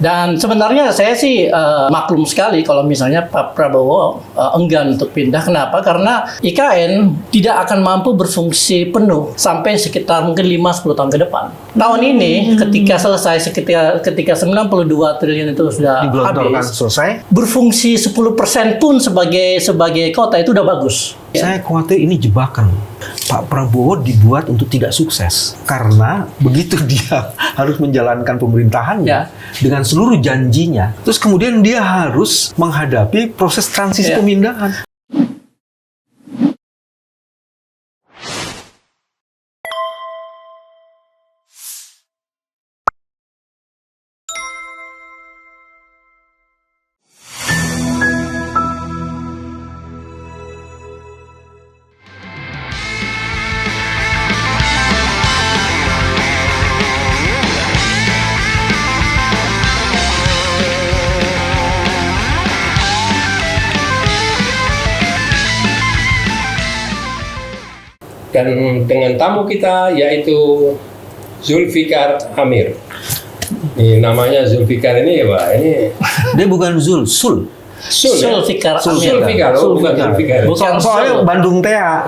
Dan sebenarnya saya sih maklum sekali kalau misalnya Pak Prabowo enggan untuk pindah. Kenapa? Karena IKN tidak akan mampu berfungsi penuh sampai sekitar mungkin 5-10 tahun ke depan. Tahun ini ketika selesai, ketika 92 triliun itu sudah habis, selesai, berfungsi 10% pun sebagai kota itu udah bagus. Saya khawatir ini jebakan. Pak Prabowo dibuat untuk tidak sukses karena begitu dia harus menjalankan pemerintahannya dengan seluruh janjinya, terus kemudian dia harus menghadapi proses transisi pemindahan. Dan dengan tamu kita yaitu Zulfikar Amir. Ini namanya Zulfikar ini ya Pak, ini dia bukan Sul. Zulfikar Amir. Zulfikar, bukan Zulfikar. Bukan Soalnya Bandung Tea.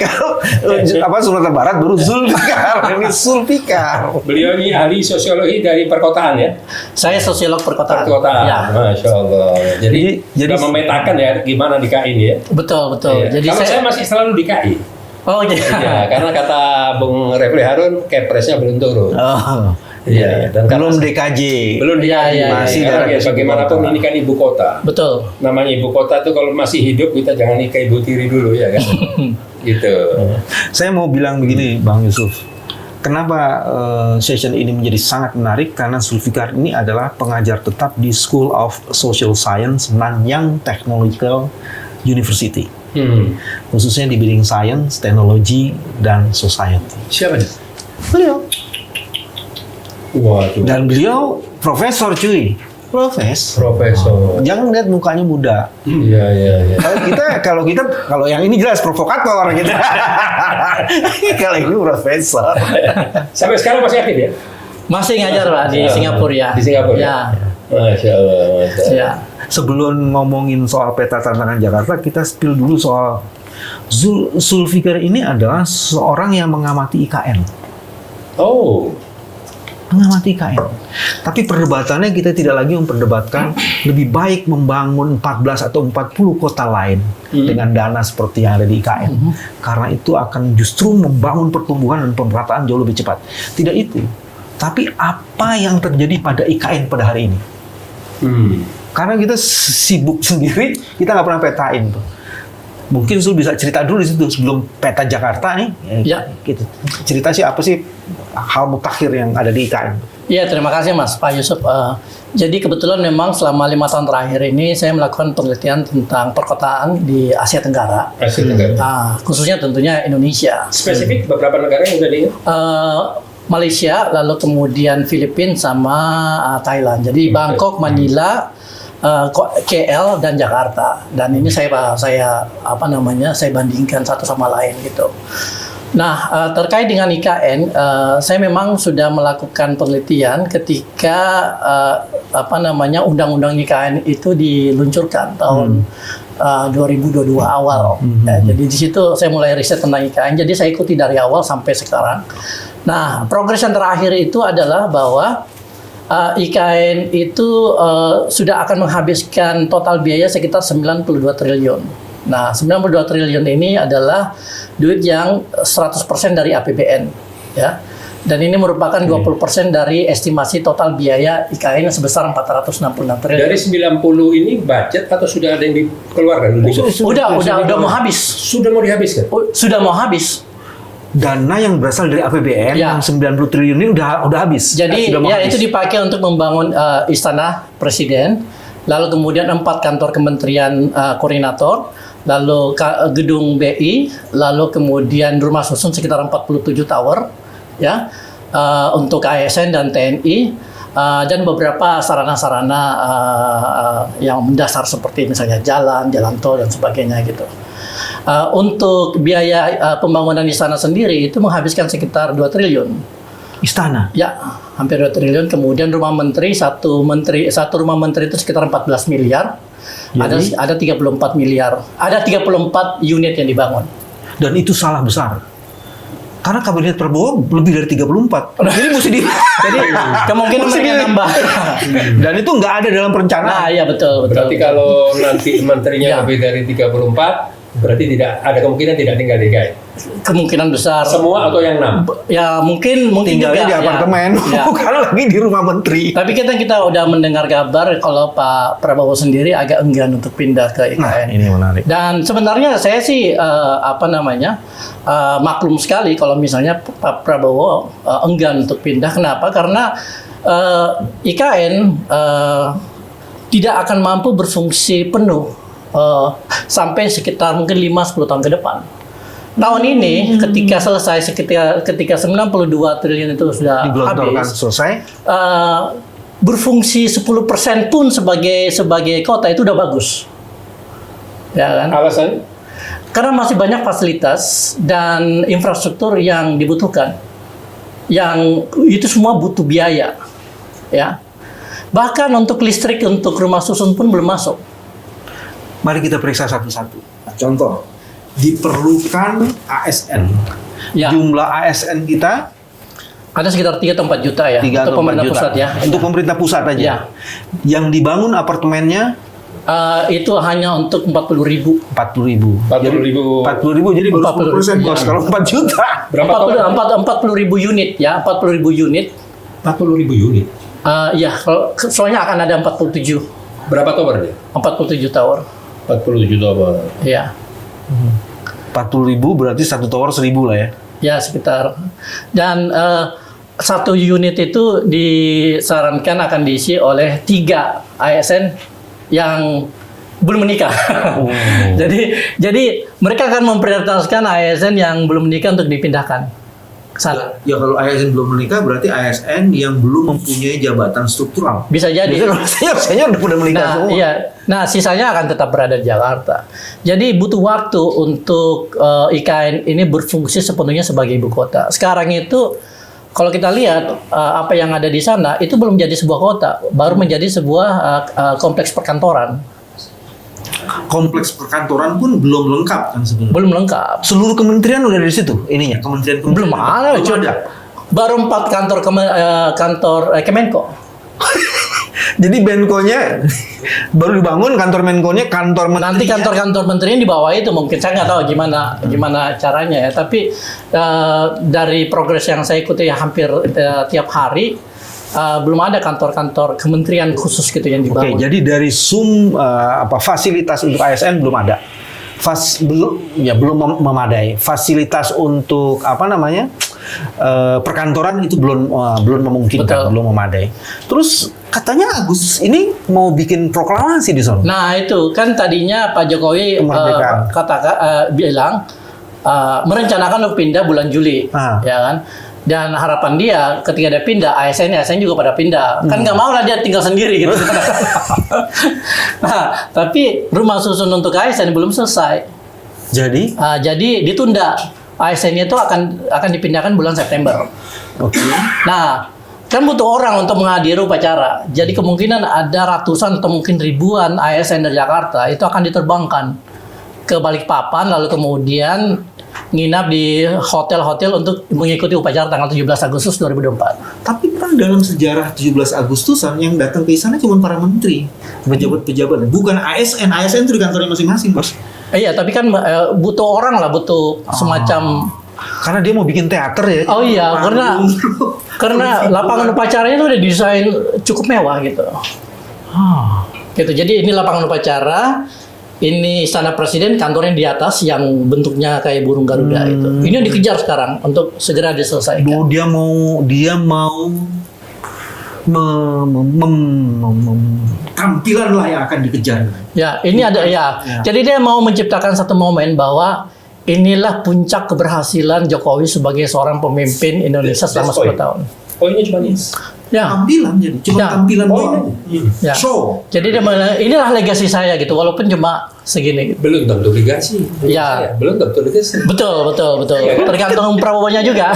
Kalau Sumatera Barat baru Zulfikar, ini Zulfikar. Beliau ini ahli sosiologi dari perkotaan ya. Saya sosiolog perkotaan. Ya. Masya Allah. Jadi sudah memetakan ya gimana DKI ini ya. Betul. Ya. Jadi kalau saya masih selalu DKI. Oh iya. Ya, karena kata Bung Refli Harun, kepresnya belum turun. Oh. Iya, dan belum DKJ. Belum DKJ. Masih ya, bagaimanapun ini kan ibu kota. Betul. Namanya ibu kota itu kalau masih hidup kita jangan nikah ibu tiri dulu ya kan. Gitu. Saya mau bilang begini, Bang Yusuf. Kenapa session ini menjadi sangat menarik? Karena Zulfikar ini adalah pengajar tetap di School of Social Science Nanyang Technological University. Khususnya di bidang Science, Teknologi, dan Society. Siapa nih? Beliau. Waduh. Dan beliau profesor, cuy. Profesor. Jangan lihat mukanya muda. Iya. Kalau yang ini jelas provokator gitu. Kalau ini profesor. Sampai sekarang masih aktif ya? Masih ngajar Pak di Singapura ya. Di Singapura. Ya. Masya Allah. Ya. Sebelum ngomongin soal peta tantangan Jakarta, kita spill dulu soal Zulfikar ini adalah seorang yang mengamati IKN. Oh. Mengamati IKN. Tapi perdebatannya kita tidak lagi memperdebatkan lebih baik membangun 14 atau 40 kota lain dengan dana seperti yang ada di IKN. Karena itu akan justru membangun pertumbuhan dan pemerataan jauh lebih cepat. Tidak itu. Tapi apa yang terjadi pada IKN pada hari ini? Karena kita sibuk sendiri, kita nggak pernah petain tuh. Mungkin Zul bisa cerita dulu di situ sebelum peta Jakarta nih. Ya. Gitu. Cerita sih apa sih hal mutakhir yang ada di IKN? Iya, terima kasih Mas Pak Yusuf. Jadi kebetulan memang selama 5 tahun terakhir ini saya melakukan penelitian tentang perkotaan di Asia Tenggara. Khususnya tentunya Indonesia. Spesifik beberapa negara yang udah di Malaysia, lalu kemudian Filipina sama Thailand. Jadi Bangkok, Manila, KL dan Jakarta. Dan ini saya bandingkan satu sama lain gitu. Nah, terkait dengan IKN, saya memang sudah melakukan penelitian ketika undang-undang IKN itu diluncurkan tahun 2022 awal. Jadi di situ saya mulai riset tentang IKN. Jadi saya ikuti dari awal sampai sekarang. Nah, progres yang terakhir itu adalah bahwa IKN itu sudah akan menghabiskan total biaya sekitar 92 triliun. Nah, 92 triliun ini adalah duit yang 100% dari APBN, ya. Dan ini merupakan 20% dari estimasi total biaya IKN sebesar 466 triliun. Dari 90 ini budget atau sudah ada yang dikeluarkan? Udah mau habis. Sudah mau dihabiskan? Sudah mau habis. Dana yang berasal dari APBN yang 90 triliun ini udah habis. Jadi itu dipakai untuk membangun istana presiden, lalu kemudian 4 kantor kementerian koordinator, lalu gedung BI, lalu kemudian rumah susun sekitar 47 tower, ya, untuk ASN dan TNI, dan beberapa sarana-sarana yang mendasar seperti misalnya jalan tol dan sebagainya gitu. Untuk biaya pembangunan istana sendiri itu menghabiskan sekitar 2 triliun. Istana? Ya. hampir 2 triliun. Kemudian rumah menteri, satu rumah menteri itu sekitar 14 miliar. Ada 34 miliar. Ada 34 unit yang dibangun. Dan itu salah besar. Karena kabinet Prabowo lebih dari 34. Jadi mesti Jadi kemungkinan mereka nambah. Dan itu nggak ada dalam perencanaan. Nah, iya betul. Berarti kalau nanti menterinya lebih dari 34, berarti tidak ada kemungkinan tidak tinggal di DKI. Kemungkinan besar. Semua atau yang 6? Ya mungkin Tinggalnya juga, di apartemen, ya. bukan lagi di rumah menteri. Tapi kita udah mendengar kabar kalau Pak Prabowo sendiri agak enggan untuk pindah ke IKN. Nah, ini menarik. Dan sebenarnya saya sih maklum sekali kalau misalnya Pak Prabowo enggan untuk pindah. Kenapa? Karena IKN tidak akan mampu berfungsi penuh sampai sekitar mungkin 5-10 tahun ke depan. Tahun ini ketika selesai ketika 92 triliun itu sudah Digelontorkan habis, selesai. berfungsi 10% pun sebagai kota itu udah bagus. Ya kan? Alasan? Karena masih banyak fasilitas dan infrastruktur yang dibutuhkan. Yang itu semua butuh biaya. Ya. Bahkan untuk listrik untuk rumah susun pun belum masuk. Mari kita periksa satu-satu. Contoh, diperlukan ASN. Ya. Jumlah ASN kita Ada sekitar 3 atau 4 juta ya 3 untuk atau 4 pemerintah juta. pusat ya. Untuk pemerintah pusat aja. Ya. Yang dibangun apartemennya Itu hanya untuk 40.000. 40.000. 40.000. 40.000 jadi baru 10% bos. Kalau 4 juta. Berapa tower? 40.000 unit ya, 40.000 unit. 40.000 unit. Ya, soalnya akan ada 47 Berapa tower dia? 47 tower. 47 tower. Ya. 40.000 berarti satu tower 1.000 lah ya. Ya, sekitar. Dan satu unit itu disarankan akan diisi oleh 3 ASN yang belum menikah. Jadi mereka akan memprioritaskan ASN yang belum menikah untuk dipindahkan ke sana. Ya kalau ASN belum menikah berarti ASN yang belum mempunyai jabatan struktural. Bisa jadi. Biasanya udah menikah semua. Iya. Nah, sisanya akan tetap berada di Jakarta. Jadi butuh waktu untuk IKN ini berfungsi sepenuhnya sebagai ibu kota. Sekarang itu kalau kita lihat apa yang ada di sana itu belum jadi sebuah kota, baru menjadi sebuah kompleks perkantoran. Kompleks perkantoran pun belum lengkap kan sebenarnya. Belum lengkap. Seluruh kementerian udah di situ ininya, kementerian. Belum ada. Belum ada. Baru 4 kantor Kemenko. Jadi Menko-nya baru dibangun, kantor Menko-nya, kantor menteri. Nanti kantor-kantor menterinya di bawah itu mungkin saya nggak tahu gimana caranya ya. Tapi dari progres yang saya ikuti hampir tiap hari belum ada kantor-kantor kementerian khusus gitu yang dibangun. Oke, jadi dari fasilitas untuk ASN belum ada. Belum memadai. Fasilitas untuk perkantoran itu belum memungkinkan, Betul. belum memadai. Terus katanya Agustus ini mau bikin proklamasi di sana. Nah itu kan tadinya Pak Jokowi Kemerdekaan. bilang merencanakan untuk pindah bulan Juli, ya kan? Dan harapan dia ketika dia pindah, ASN juga pada pindah. Kan nggak mau lah dia tinggal sendiri gitu. Nah, tapi rumah susun untuk ASN belum selesai. Jadi, Jadi ditunda. ASN itu akan dipindahkan bulan September. oke. Nah, kan butuh orang untuk menghadiri upacara. Jadi kemungkinan ada ratusan atau mungkin ribuan ASN dari Jakarta itu akan diterbangkan ke Balikpapan lalu kemudian nginap di hotel-hotel untuk mengikuti upacara tanggal 17 Agustus 2024. Tapi kan dalam sejarah 17 Agustusan yang datang ke sana cuma para menteri, pejabat-pejabat, bukan ASN. ASN itu di kantornya masing-masing, Bos. Iya, tapi kan butuh orang lah, butuh semacam. Karena dia mau bikin teater ya. Oh iya, karena lapangan upacaranya itu udah desain cukup mewah gitu. Gitu. Jadi ini lapangan upacara, ini istana presiden, kantornya di atas yang bentuknya kayak burung Garuda itu. Ini yang dikejar sekarang untuk segera diselesaikan. Dia mau tampilan lah yang akan dikejar. Ya, ini ada ya. Jadi dia mau menciptakan satu momen bahwa inilah puncak keberhasilan Jokowi sebagai seorang pemimpin Indonesia selama 10 tahun. Poinnya cuma ini. Ya. Tampilan jadi, cuma Ya. tampilan Oh, doang. Ya. Show. Jadi dia inilah legasi saya gitu, walaupun cuma segini. Gitu. Belum tentu legasi. Ya. Belum tentu legasi. Betul. Tergantung Prabowo-nya juga.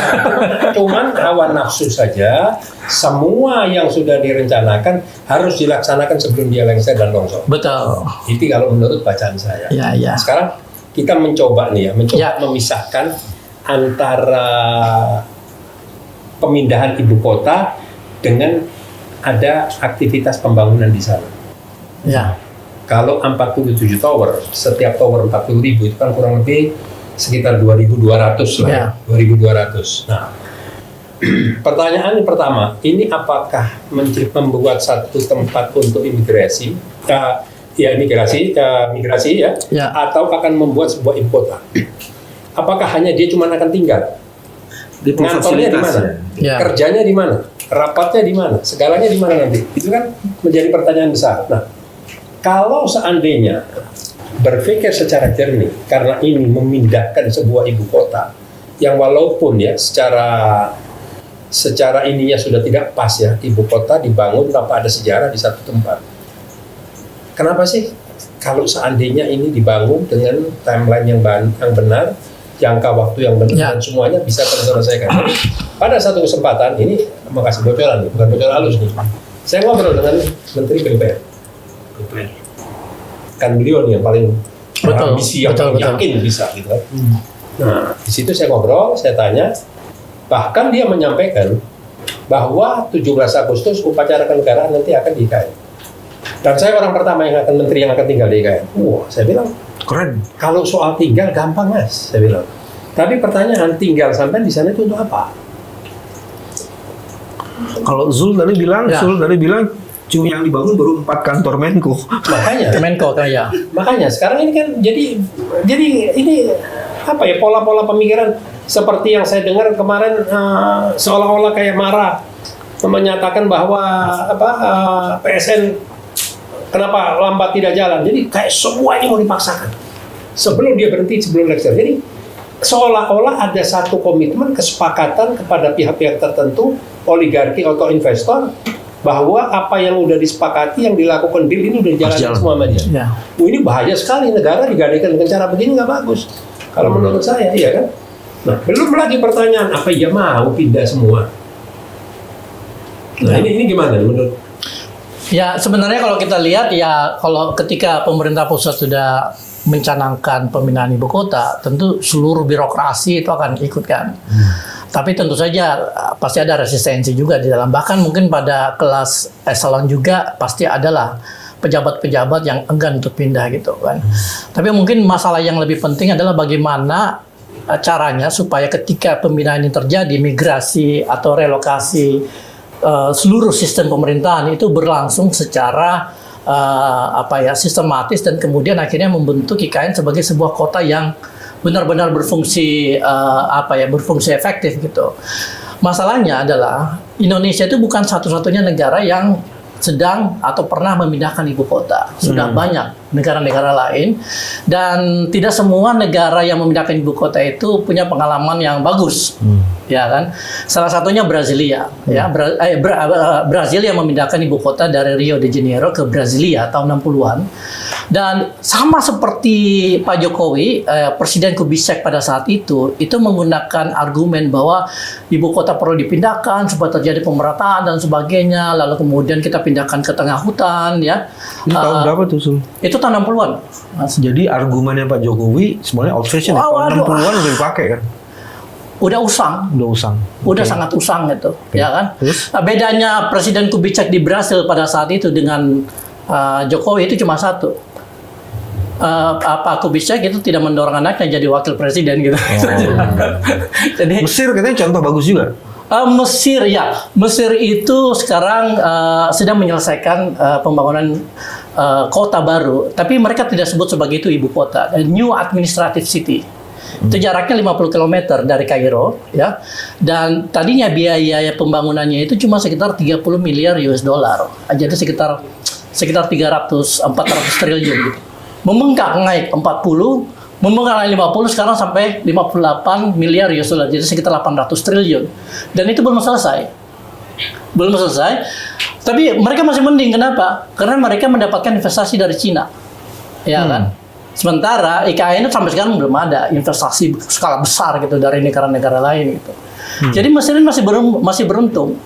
Cuman hawa nafsu saja, semua yang sudah direncanakan harus dilaksanakan sebelum dia lengser dan longsor. Betul. Itu kalau menurut bacaan saya. Ya. Sekarang kita mencoba nih Ya. memisahkan antara pemindahan ibu kota dengan ada aktivitas pembangunan di sana. Ya. Kalau 47 tower, setiap tower 40.000 itu kan kurang lebih sekitar 2.200 lah, Ya. 2.200. Nah, pertanyaan yang pertama, ini apakah membuat satu tempat untuk imigrasi, migrasi ya, Ya. atau akan membuat sebuah ibu kota? Apakah hanya dia cuma akan tinggal? Di Ngantornya di mana? fasilitasnya. Ya. Kerjanya di mana? Rapatnya di mana? Segalanya di mana nanti? Itu kan menjadi pertanyaan besar. Nah, kalau seandainya berpikir secara jernih, karena ini memindahkan sebuah ibu kota yang walaupun ya secara ininya sudah tidak pas ya, ibu kota dibangun tanpa ada sejarah di satu tempat. Kenapa sih kalau seandainya ini dibangun dengan timeline yang benar, jangka waktu yang benar, Ya. dan semuanya bisa terselesaikan? Jadi, pada satu kesempatan ini mau kasih bocoran, bukan bocoran halus nih. Saya ngobrol dengan Menteri PUPR. Kan beliau nih yang paling Betul, ambisi, yang betul, paling betul. yakin bisa gitu kan. Nah, di situ saya ngobrol, saya tanya, bahkan dia menyampaikan bahwa 17 Agustus upacara kenegaraan nanti akan di IKN. Dan saya orang pertama menteri yang akan tinggal di IKN. Wah, saya bilang, Keren. kalau soal tinggal gampang Mas, saya bilang. Tapi pertanyaan tinggal sampai di sana itu untuk apa? Kalau Zul tadi bilang, Ya. cuma yang dibangun baru 4 kantor Menko. Makanya, Kemenko kan ya. makanya sekarang ini kan jadi ini apa ya, pola-pola pemikiran seperti yang saya dengar kemarin, seolah-olah kayak marah menyatakan bahwa PSN kenapa lambat tidak jalan. Jadi kayak semua ini mau dipaksakan sebelum dia berhenti, sebelum lecture. Jadi seolah-olah ada satu komitmen kesepakatan kepada pihak-pihak tertentu, oligarki atau investor, bahwa apa yang udah disepakati, yang dilakukan deal ini udah dijalankan jalan. semua sama dia. Ya. Ini bahaya sekali, negara digadaikan dengan cara begini nggak bagus. Kalau menurut saya, iya kan? Nah, belum lagi pertanyaan, apa ia mau pindah semua? Nah, ini gimana menurut? Ya, sebenarnya kalau kita lihat ya, kalau ketika pemerintah pusat sudah mencanangkan pemindahan ibu kota, tentu seluruh birokrasi itu akan ikut kan. Tapi tentu saja pasti ada resistensi juga di dalam. Bahkan mungkin pada kelas eselon juga pasti adalah pejabat-pejabat yang enggan untuk pindah gitu kan. Tapi mungkin masalah yang lebih penting adalah bagaimana caranya supaya ketika pemindahan ini terjadi, migrasi atau relokasi seluruh sistem pemerintahan itu berlangsung secara sistematis, dan kemudian akhirnya membentuk IKN sebagai sebuah kota yang benar-benar berfungsi berfungsi efektif gitu. Masalahnya adalah Indonesia itu bukan satu-satunya negara yang sedang atau pernah memindahkan ibu kota. Sudah banyak negara-negara lain, dan tidak semua negara yang memindahkan ibu kota itu punya pengalaman yang bagus. Ya kan? Salah satunya Brasilia, ya. Brazil yang memindahkan ibu kota dari Rio de Janeiro ke Brasilia tahun 60-an. Dan sama seperti Pak Jokowi, Presiden Kubicek pada saat itu menggunakan argumen bahwa ibu kota perlu dipindahkan supaya terjadi pemerataan dan sebagainya, lalu kemudian kita pindahkan ke tengah hutan, ya. Ini tahun berapa tuh, Sul? Itu tahun 60-an. Mas. Jadi argumennya Pak Jokowi sebenarnya old fashion. Tahun 60-an udah dipakai kan? Udah usang. Udah sangat usang gitu, ya kan? Terus? Nah, bedanya Presiden Kubicek di Brasil pada saat itu dengan Jokowi itu cuma satu. Pak Kubicek itu tidak mendorong anaknya jadi wakil presiden gitu. Jadi Mesir katanya contoh bagus juga. Mesir itu sekarang sedang menyelesaikan pembangunan kota baru, tapi mereka tidak sebut sebagai itu ibu kota, New Administrative City. Itu jaraknya 50 km dari Kairo, ya. Dan tadinya biaya pembangunannya itu cuma sekitar 30 miliar US dollar. Jadi sekitar 300-400 triliun gitu. Membengkak naik 40, membengkak naik 50, sekarang sampai 58 miliar US dollar. Jadi sekitar 800 triliun. Dan itu belum selesai. Belum selesai. Tapi mereka masih mending, kenapa? Karena mereka mendapatkan investasi dari Cina. Ya kan? Sementara IKN itu sampai sekarang belum ada investasi skala besar gitu dari negara-negara lain gitu. Jadi Mesir ini masih beruntung.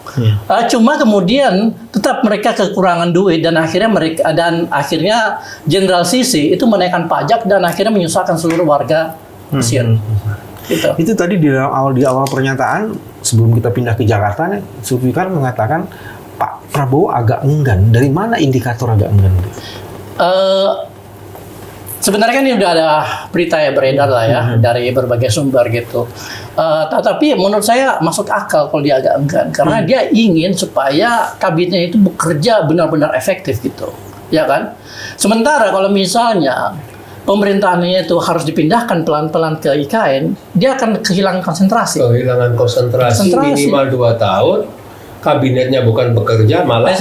Cuma kemudian tetap mereka kekurangan duit dan akhirnya Jenderal Sisi itu menaikkan pajak dan akhirnya menyusahkan seluruh warga Mesir. Gitu. Itu tadi di awal pernyataan sebelum kita pindah ke Jakarta, Zulfikar mengatakan Pak Prabowo agak enggan. Dari mana indikator agak enggan? Sebenarnya kan ini udah ada berita ya beredar lah ya dari berbagai sumber gitu. Tapi menurut saya masuk akal kalau dia agak enggan karena dia ingin supaya kabinetnya itu bekerja benar-benar efektif gitu, ya kan? Sementara kalau misalnya pemerintahannya itu harus dipindahkan pelan-pelan ke IKN, dia akan kehilangan konsentrasi. Kehilangan konsentrasi minimal 2 tahun, kabinetnya bukan bekerja malah.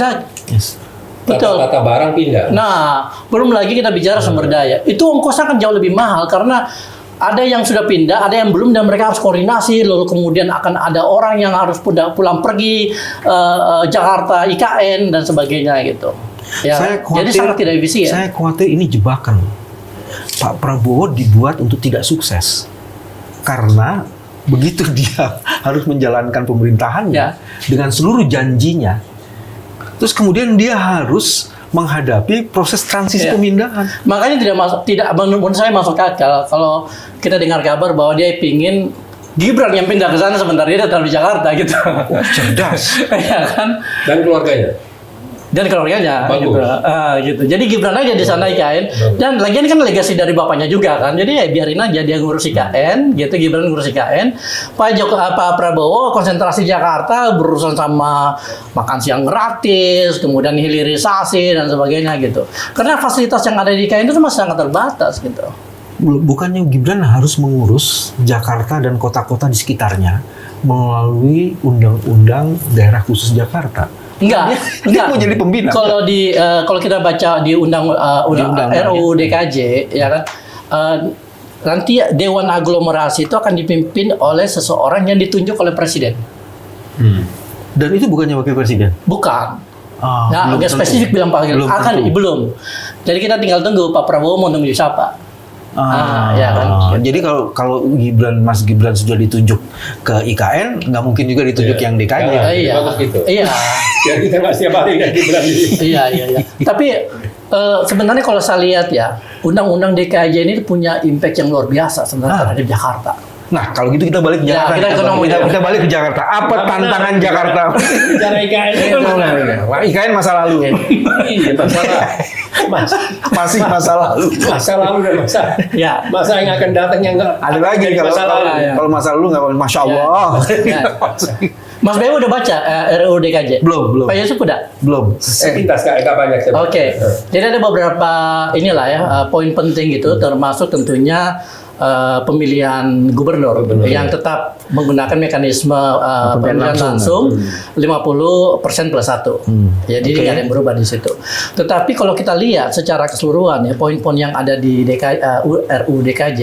Betul. Tata barang pindah. Nah, belum lagi kita bicara sumber daya. Itu ongkosnya akan jauh lebih mahal karena ada yang sudah pindah, ada yang belum dan mereka harus koordinasi. Lalu kemudian akan ada orang yang harus pulang pergi Jakarta, IKN dan sebagainya gitu. Ya, jadi sangat tidak efisien. Saya khawatir ini jebakan. Pak Prabowo dibuat untuk tidak sukses karena begitu dia harus menjalankan pemerintahannya dengan seluruh janjinya. Terus kemudian dia harus menghadapi proses transisi pemindahan. Makanya menurut saya masuk akal kalau kita dengar kabar bahwa dia ingin Gibran yang pindah ke sana sebentar dia datang di Jakarta gitu. Cerdas. Ya kan? Dan keluarganya. Gitu. Jadi Gibran aja di sana IKN dan lagian kan legasi dari bapaknya juga kan. Jadi ya biarin aja dia ngurus IKN gitu, Gibran ngurus IKN. Pak Prabowo konsentrasi Jakarta berurusan sama makan siang gratis, kemudian hilirisasi dan sebagainya gitu. Karena fasilitas yang ada di IKN itu masih sangat terbatas gitu. Bukannya Gibran harus mengurus Jakarta dan kota-kota di sekitarnya melalui undang-undang daerah khusus Jakarta? Enggak. Mau jadi pembina. Kalau kita baca di undang RUU DKJ ya kan, nanti Dewan Aglomerasi itu akan dipimpin oleh seseorang yang ditunjuk oleh presiden. Dan itu bukannya wakil presiden? Bukan. Nah, nggak spesifik bilang Pak belum. Jadi kita tinggal tunggu Pak Prabowo mau nunggu siapa. Ya kan. Jadi kalau Mas Gibran sudah ditunjuk ke IKN, nggak mungkin juga ditunjuk yang DKJ. Iya. Gitu. Iya. Biar kita nggak setiap hari kan Gibran. Iya. Tapi sebenarnya kalau saya lihat ya, undang-undang DKJ ini punya impact yang luar biasa sebenarnya terhadap Jakarta. Nah, kalau gitu kita balik ke Jakarta. Kita balik ke Jakarta. Apa tantangan Jakarta? Bicara IKN. IKN masa lalu. Masih masa lalu. Masa lalu dan masa yang akan datang yang nggak ada lagi kalau masa lalu nggak, Masya Allah. Mas Beo udah baca RUU DKJ? Belum. Pak Yusuf udah? Belum. Sepintas nggak banyak. Oke. Jadi ada beberapa poin penting gitu, termasuk tentunya pemilihan gubernur yang tetap menggunakan mekanisme pemilihan langsung 50% plus 1. Jadi nggak ada yang berubah di situ. Tetapi kalau kita lihat secara keseluruhan ya poin-poin yang ada di RUU DKJ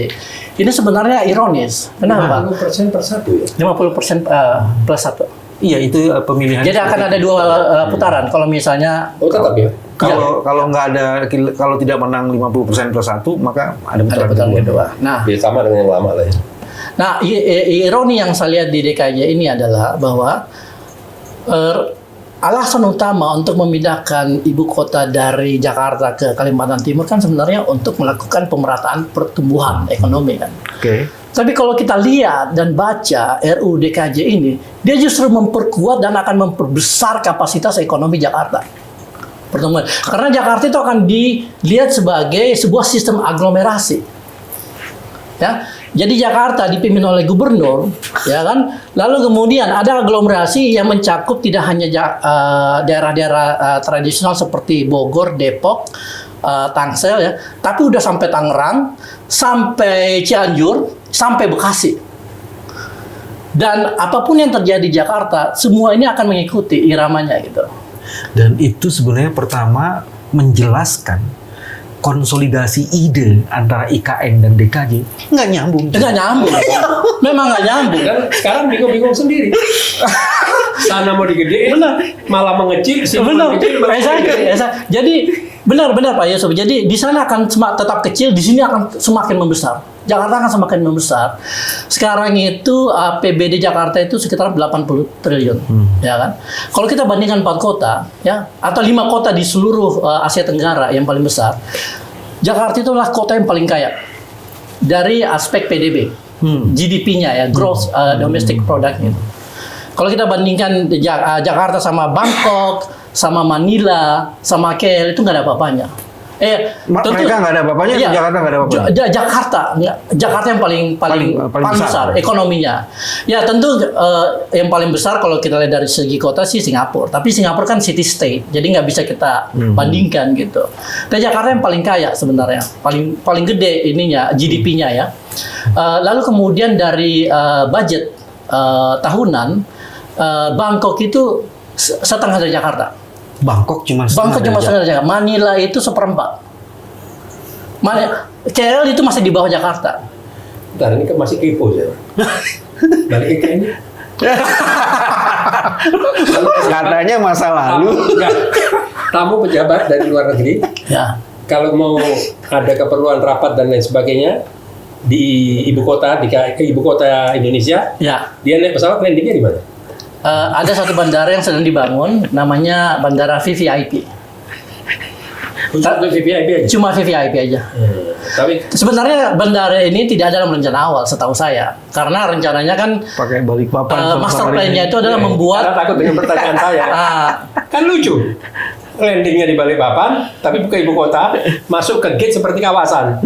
ini sebenarnya ironis. Kenapa? 50% per 1 ya? 50% plus 1. Iya, itu pemilihan. Jadi akan ada 2 putaran kalau misalnya. Oh, tetap ya. Kalau nggak ada, kalau tidak menang 50% plus 1, maka ada putaran kedua. Nah, ya sama dengan yang lama lah ya. Nah, ironi yang saya lihat di DKJ ini adalah bahwa alasan utama untuk memindahkan ibu kota dari Jakarta ke Kalimantan Timur kan sebenarnya untuk melakukan pemerataan pertumbuhan ekonomi kan. Oke. Tapi kalau kita lihat dan baca RUU DKJ ini, dia justru memperkuat dan akan memperbesar kapasitas ekonomi Jakarta. Pertemuan. Karena Jakarta itu akan dilihat sebagai sebuah sistem aglomerasi. Ya. Jadi Jakarta dipimpin oleh gubernur, ya kan? Lalu kemudian ada aglomerasi yang mencakup tidak hanya daerah-daerah tradisional seperti Bogor, Depok, Tangsel ya, tapi udah sampai Tangerang, sampai Cianjur, sampai Bekasi. Dan apapun yang terjadi di Jakarta, semua ini akan mengikuti iramanya gitu. Dan itu sebenarnya pertama menjelaskan konsolidasi ide antara IKN dan DKJ nggak nyambung. Nggak nyambung. Memang nggak nyambung. Dan sekarang bingung-bingung sendiri. sana mau digedein, Benar. malah mengecil, sini Benar, mengecil, malah exactly. Jadi benar Pak Yusuf. Jadi di sana akan tetap kecil, di sini akan semakin membesar. Jakarta akan semakin membesar. Sekarang itu APBD Jakarta itu sekitar 80 triliun, ya kan? Kalau kita bandingkan 4 kota, ya, atau 5 kota di seluruh Asia Tenggara yang paling besar, Jakarta itu adalah kota yang paling kaya dari aspek PDB, GDP-nya ya, gross domestic product gitu. Kalau kita bandingkan Jakarta sama Bangkok, sama Manila, sama KL itu nggak ada apa-apanya. Mereka nggak ada apa-apanya, iya, Jakarta nggak ada apa-apanya. Jakarta yang paling besar ekonominya. Ya tentu yang paling besar kalau kita lihat dari segi kota sih Singapura. Tapi Singapura kan city state, jadi nggak bisa kita bandingkan gitu. Dan Jakarta yang paling kaya sebenarnya, paling gede ininya GDP-nya ya. Lalu kemudian dari budget tahunan, Bangkok itu setengah dari Jakarta. Bangkok cuma setengah dari Jakarta. Manila itu 1/4. KL itu masih di bawah Jakarta. Bentar, ini kan masih kepo saya. Balik ke ini. Katanya masa lalu. Tamu pejabat dari luar negeri. Ya. Kalau mau ada keperluan rapat dan lain sebagainya di ibu kota Indonesia, Ya. dia naik pesawat landingnya di mana? Ada satu bandara yang sedang dibangun, namanya Bandara VVIP. Untuk VVIP aja. Cuma VVIP aja. Tapi Sebenarnya bandara ini tidak ada dalam rencana awal, setahu saya, karena rencananya kan Pakai Balikpapan. master plan-nya itu adalah membuat. karena takut dengan pertanyaan saya. Kan lucu. Landingnya di Balikpapan, tapi bukan ibu kota, masuk ke gate seperti kawasan.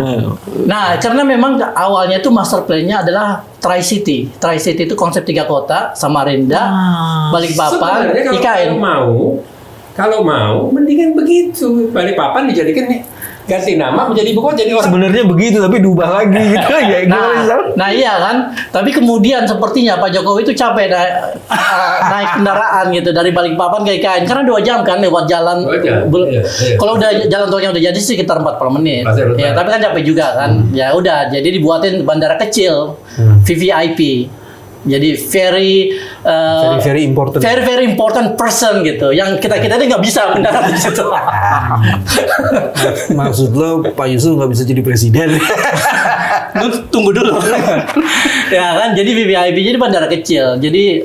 Nah, karena memang awalnya itu master plan-nya adalah Tri-City. Tri-City itu konsep 3 kota, Samarinda, Balikpapan, Sebenarnya IKN. kalau mau, mendingan begitu. Balikpapan dijadikan nih, ganti nama menjadi ibu kota, jadi orang. Sebenarnya begitu, tapi diubah lagi gitu ya. Nah iya kan, tapi kemudian sepertinya Pak Jokowi itu capek naik kendaraan gitu dari Balikpapan ke IKN karena 2 jam kan lewat jalan. Iya. Kalau udah jalan tolnya udah jadi sekitar 40 menit. Ya, tapi kan capek juga kan. Ya udah, jadi dibuatin bandara kecil VVIP. Jadi very important. Very important person gitu. Yang kita ini nggak bisa mendarat di situ. Maksud lo Pak Yusuf nggak bisa jadi presiden? Tunggu dulu. Ya kan, jadi VVIP jadi bandara kecil. Jadi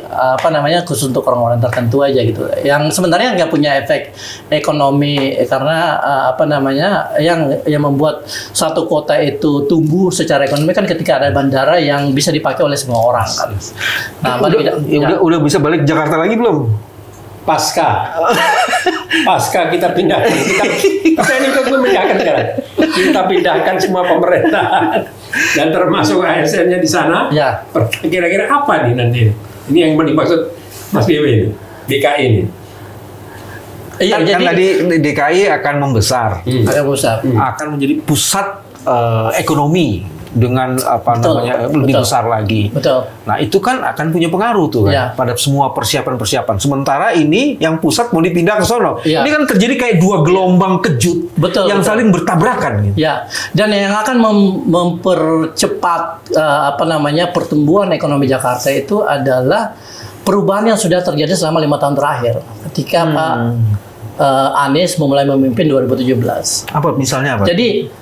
khusus untuk orang-orang tertentu aja gitu. Yang sebenarnya nggak punya efek ekonomi karena yang membuat satu kota itu tumbuh secara ekonomi kan ketika ada bandara yang bisa dipakai oleh semua orang kan. Nah, udah bisa balik Jakarta lagi belum? Pasca kita pindahkan, kita ini kan memindahkan sekarang. Kita pindahkan semua pemerintahan dan termasuk ASN-nya di sana. Ya. Kira-kira apa nih nanti? Ini yang dimaksud Mas Dewi ini, DKI ini. Iya, Kan tadi DKI akan membesar, akan menjadi pusat ekonomi dengan lebih besar lagi. Betul. Nah itu kan akan punya pengaruh tuh kan Ya. pada semua persiapan. Sementara ini yang pusat mau dipindah ke sono. Ya. Ini kan terjadi kayak 2 gelombang kejut yang saling bertabrakan. Gitu. Ya, dan yang akan mempercepat pertumbuhan ekonomi Jakarta itu adalah perubahan yang sudah terjadi selama 5 tahun terakhir ketika Pak Anies memulai memimpin 2017. Apa misalnya apa? Jadi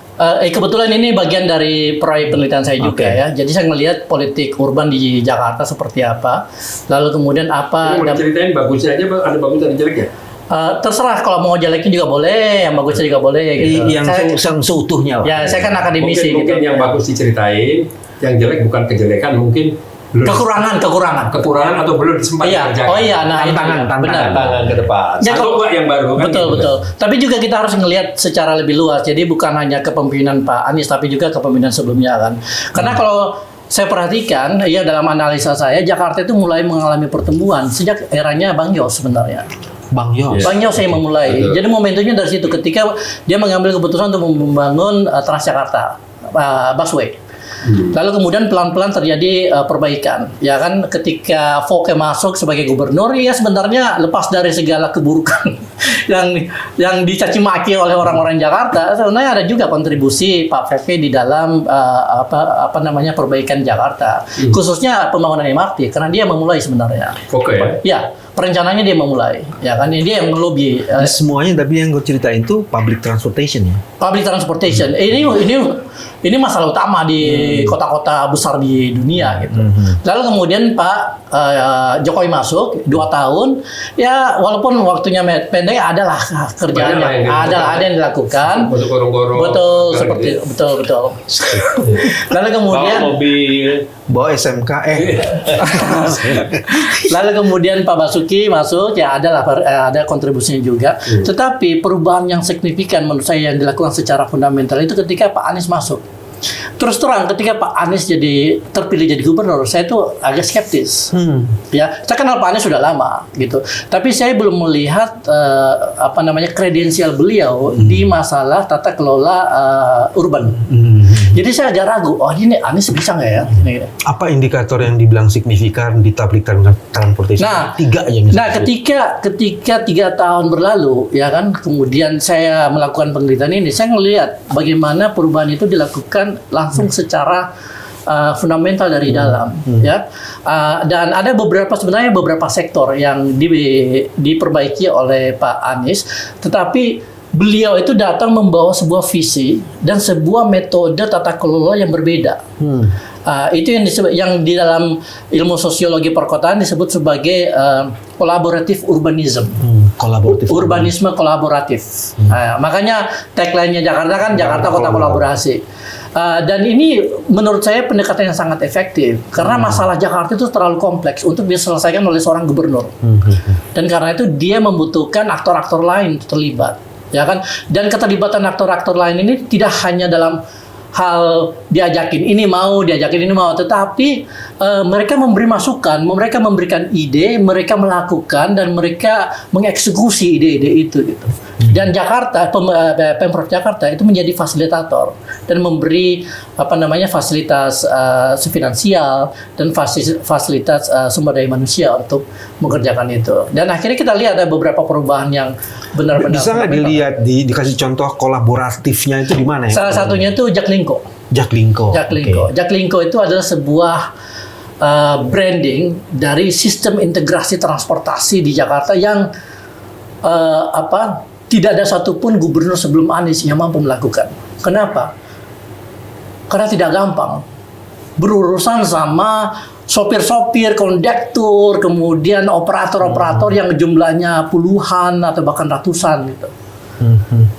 kebetulan ini bagian dari proyek penelitian saya juga ya. Jadi saya melihat politik urban di Jakarta seperti apa. Lalu kemudian apa. Mau diceritain bagusnya aja, ada bagus dan jelek ya? Terserah, kalau mau jeleknya juga boleh, yang bagusnya juga boleh gitu. Yang seutuhnya lah. Ya, saya kan akademisi mungkin gitu. yang bagus diceritain, yang jelek bukan kejelekan, mungkin Kekurangan atau belum sempat dikerjakan. Oh iya, nah tantangan ke depan. Ya, Atau yang baru kan. Betul. Tapi juga kita harus ngelihat secara lebih luas. Jadi bukan hanya kepemimpinan Pak Anies, tapi juga kepemimpinan sebelumnya kan. Karena kalau saya perhatikan, ya dalam analisa saya, Jakarta itu mulai mengalami pertumbuhan sejak eranya Bang Yos sebenarnya. Bang Yos yang memulai. Betul. Jadi momentumnya dari situ ketika dia mengambil keputusan untuk membangun Transjakarta busway. Lalu kemudian pelan-pelan terjadi perbaikan. Ya kan, ketika Foke masuk sebagai gubernur, ya sebenarnya lepas dari segala keburukan yang dicaci maki oleh orang-orang Jakarta, sebenarnya ada juga kontribusi Pak Foke di dalam perbaikan Jakarta. Khususnya pembangunan MRT karena dia memulai sebenarnya. Oke. Ya, perencananya dia memulai, ya kan? Dia yang melobi Semuanya, tapi yang gue ceritain itu public transportation ya. public transportation. Ini masalah utama di kota-kota besar di dunia gitu. Lalu kemudian Pak Jokowi masuk 2 tahun, ya walaupun waktunya pendek, adalah kerjaannya, ada yang dilakukan. Untuk gorong-gorong. Betul, seperti betul. Lalu kemudian Bawa mobil. Bawa SMK, Lalu kemudian Pak Basuki masuk, ya ada kontribusinya juga. Tetapi perubahan yang signifikan menurut saya yang dilakukan secara fundamental itu ketika Pak Anies masuk. Terus terang ketika Pak Anies terpilih jadi gubernur, saya tuh agak skeptis. Ya, saya kenal Pak Anies sudah lama gitu. Tapi saya belum melihat kredensial beliau di masalah tata kelola urban. Jadi saya agak ragu, ini Anies bisa nggak ya? Gini. Apa indikator yang dibilang signifikan di public transportation? Nah, 3 yang Nah, ketika 3 tahun berlalu, ya kan, kemudian saya melakukan penelitian ini, saya melihat bagaimana perubahan itu dilakukan langsung secara fundamental dari dalam, ya. Dan ada sebenarnya beberapa sektor yang diperbaiki oleh Pak Anies, tetapi beliau itu datang membawa sebuah visi dan sebuah metode tata kelola yang berbeda. Itu yang di dalam ilmu sosiologi perkotaan disebut sebagai collaborative urbanism. Urbanisme kolaboratif. Makanya tagline-nya Jakarta kan Jakarta Kota Kolaborasi. Dan ini menurut saya pendekatan yang sangat efektif karena masalah Jakarta itu terlalu kompleks untuk diselesaikan oleh seorang gubernur. Dan karena itu dia membutuhkan aktor-aktor lain terlibat. Ya kan? Dan keterlibatan aktor-aktor lain ini tidak hanya dalam hal diajakin ini mau, tetapi mereka memberi masukan, mereka memberikan ide, mereka melakukan dan mereka mengeksekusi ide-ide itu gitu. Dan Pemprov Jakarta itu menjadi fasilitator dan memberi fasilitas finansial dan fasilitas sumber daya manusia untuk mengerjakan itu. Dan akhirnya kita lihat ada beberapa perubahan yang benar-benar bisa nggak dilihat dikasih contoh kolaboratifnya itu di mana ya? Salah satunya itu Jaklingko. Jaklingko itu adalah sebuah branding dari sistem integrasi transportasi di Jakarta yang tidak ada satupun gubernur sebelum Anies yang mampu melakukan. Kenapa? Karena tidak gampang. Berurusan sama sopir-sopir, kondektur, kemudian operator-operator yang jumlahnya puluhan atau bahkan ratusan gitu.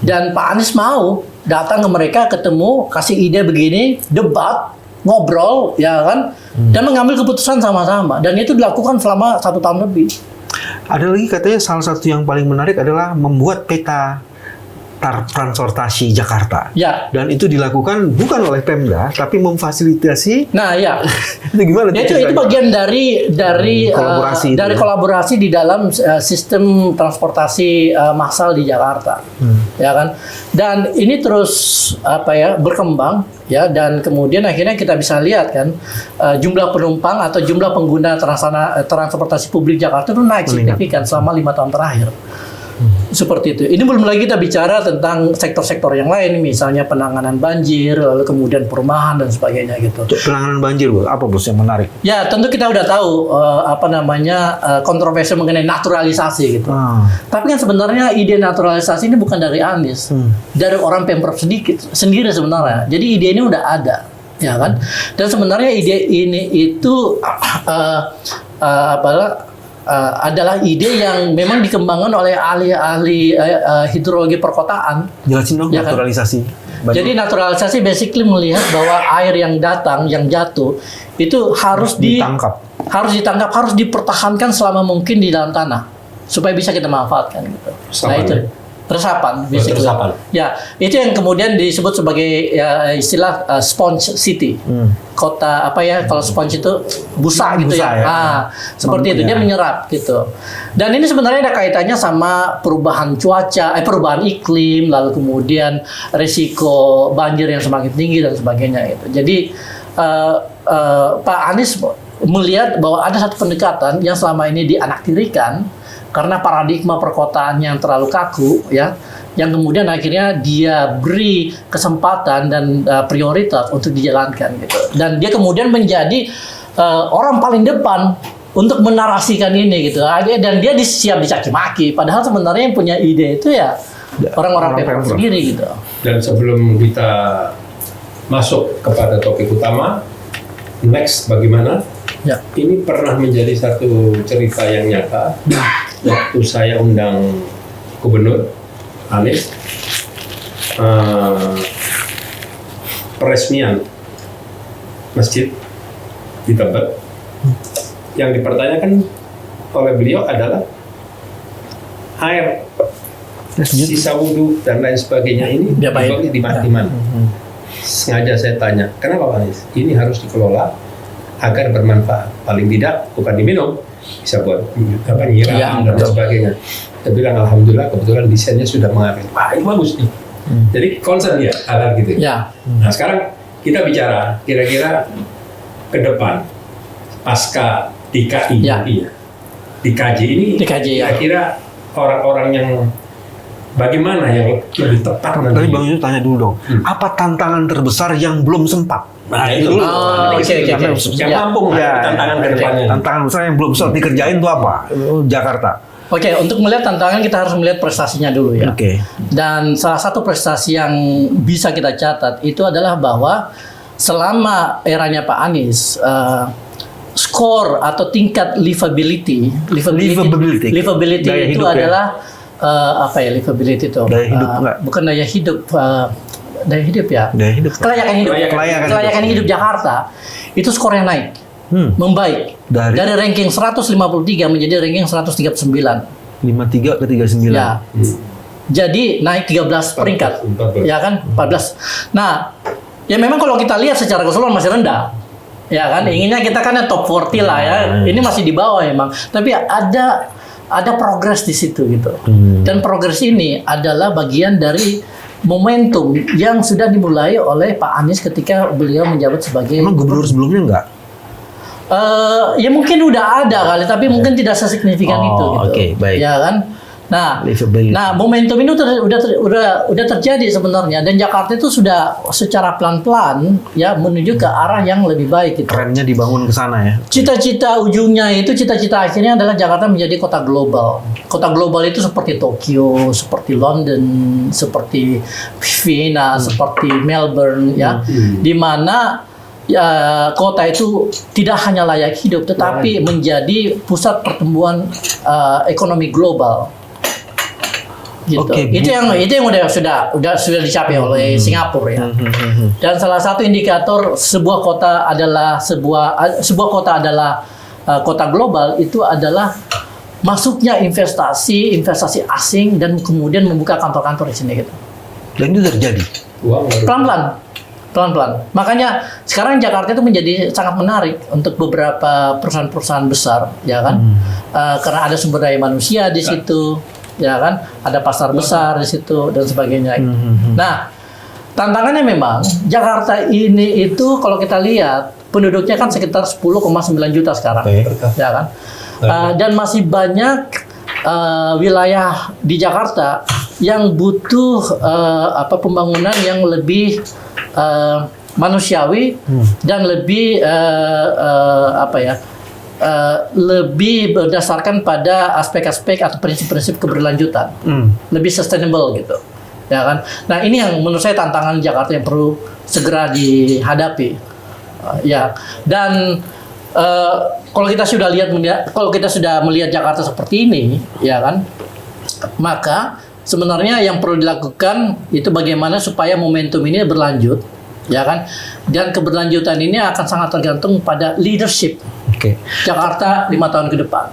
Dan Pak Anies mau datang ke mereka, ketemu, kasih ide begini, debat, ngobrol, ya kan, dan mengambil keputusan sama-sama. Dan itu dilakukan selama 1 tahun lebih. Ada lagi katanya salah satu yang paling menarik adalah membuat peta transportasi Jakarta. Ya. Dan itu dilakukan bukan oleh Pemda, tapi memfasilitasi. Nah, ya. Itu gimana? Ya, itu bagian dari kolaborasi di dalam sistem transportasi massal di Jakarta, ya kan. Dan ini terus berkembang, ya. Dan kemudian akhirnya kita bisa lihat kan jumlah penumpang atau jumlah pengguna transportasi publik Jakarta itu naik signifikan selama 5 tahun terakhir. Seperti itu. Ini belum lagi kita bicara tentang sektor-sektor yang lain, misalnya penanganan banjir, lalu kemudian perumahan dan sebagainya gitu. Penanganan banjir, apa bos yang menarik? Ya, tentu kita udah tahu kontroversi mengenai naturalisasi gitu. Tapi kan sebenarnya ide naturalisasi ini bukan dari Anies, dari orang Pemprov sendiri sebenarnya. Jadi ide ini udah ada, ya kan? Dan sebenarnya ide ini itu adalah ide yang memang dikembangkan oleh ahli-ahli hidrologi perkotaan. Jelasin dong, ya, naturalisasi. Kan? Jadi naturalisasi basically melihat bahwa air yang datang, yang jatuh, itu harus ditangkap, harus dipertahankan selama mungkin di dalam tanah supaya bisa kita manfaatkan. Gitu. Nah itu resapan, basically. Ya, itu yang kemudian disebut sebagai istilah sponge city. Kota kalau sponge itu busa gitu ya. Seperti itu, dia menyerap gitu. Dan ini sebenarnya ada kaitannya sama perubahan cuaca, perubahan iklim, lalu kemudian risiko banjir yang semakin tinggi dan sebagainya gitu. Jadi Pak Anies melihat bahwa ada satu pendekatan yang selama ini dianaktirikan karena paradigma perkotaan yang terlalu kaku, ya, yang kemudian akhirnya dia beri kesempatan dan prioritas untuk dijalankan gitu. Dan dia kemudian menjadi orang paling depan untuk menarasikan ini gitu. Dan dia siap dicaci maki. Padahal sebenarnya yang punya ide itu ya orang-orang Pemprov sendiri gitu. Dan sebelum kita masuk kepada topik utama, next bagaimana? Ya. Ini pernah menjadi satu cerita yang nyata. Waktu saya undang Gubernur Anies, peresmian masjid di Tebet, yang dipertanyakan oleh beliau adalah air, sisa wudhu dan lain sebagainya ini Diapain? di mana? Sengaja saya tanya, kenapa Pak Anies? Ini harus dikelola agar bermanfaat. Paling tidak bukan diminum, bisa buat nyiram dan sebagainya. Saya bilang alhamdulillah kebetulan desainnya sudah mengarah. Wah ini bagus nih. Jadi concern dia hal gitu. Ya. Nah sekarang kita bicara kira-kira ke depan pasca DKI dikaji ini kira-kira orang-orang yang bagaimana yang lebih tepat nanti. Tapi Bang Yusuf tanya dulu dong, apa tantangan terbesar yang belum sempat? Nah itu dulu. Yang mampu menghadapi tantangan ke depannya. Tantangan besar yang belum sempat dikerjain itu apa? Jakarta. Oke, untuk melihat tantangan kita harus melihat prestasinya dulu ya. Oke. Dan salah satu prestasi yang bisa kita catat itu adalah bahwa selama eranya Pak Anies, skor atau tingkat livability Daya itu hidup, adalah apa ya livability itu? Daya hidup enggak? Bukan daya hidup. Daya hidup ya. Daya hidup. Kelayakan hidup Jakarta itu skornya naik. Membaik dari ranking 153 menjadi ranking 139. 53 ke 39. Ya. Jadi naik 13 peringkat. 14. Ya kan? 14. Nah, ya memang kalau kita lihat secara keseluruhan masih rendah. Ya kan? Inginnya kita kan top 40 lah ya. Ini masih di bawah emang. Tapi ada progres di situ gitu. Dan progres ini adalah bagian dari momentum yang sudah dimulai oleh Pak Anies ketika beliau menjabat sebagai Emang gubernur sebelumnya enggak? Ya mungkin udah ada kali, tapi mungkin tidak sesignifikan itu. Gitu. Oke, baik. Ya kan. Nah, momentum ini udah terjadi sebenarnya, dan Jakarta itu sudah secara pelan-pelan ya menuju ke arah yang lebih baik. Gitu. Trennya dibangun ke sana ya. Cita-cita ujungnya itu, cita-cita akhirnya adalah Jakarta menjadi kota global. Kota global itu seperti Tokyo, seperti London, seperti Vienna, seperti Melbourne, ya, di mana kota itu tidak hanya layak hidup, tetapi menjadi pusat pertumbuhan ekonomi global. Gitu. Itu yang sudah dicapai oleh Singapura ya. Dan salah satu indikator sebuah kota adalah kota global itu adalah masuknya investasi asing dan kemudian membuka kantor-kantor di sini gitu. Dan itu terjadi. Pelan-pelan. Makanya sekarang Jakarta itu menjadi sangat menarik untuk beberapa perusahaan-perusahaan besar, ya kan? Karena ada sumber daya manusia di situ, ya kan? Ada pasar besar di situ dan sebagainya. Nah, tantangannya memang Jakarta ini itu kalau kita lihat penduduknya kan sekitar 10,9 juta sekarang, ya kan? Dan masih banyak wilayah di Jakarta yang butuh pembangunan yang lebih manusiawi dan lebih lebih berdasarkan pada aspek-aspek atau prinsip-prinsip keberlanjutan, lebih sustainable gitu, ya kan? Nah ini yang menurut saya tantangan Jakarta yang perlu segera dihadapi, ya. Dan kalau kita sudah melihat Jakarta seperti ini, ya kan, maka sebenarnya yang perlu dilakukan itu bagaimana supaya momentum ini berlanjut, ya kan? Dan keberlanjutan ini akan sangat tergantung pada leadership Jakarta 5 tahun ke depan.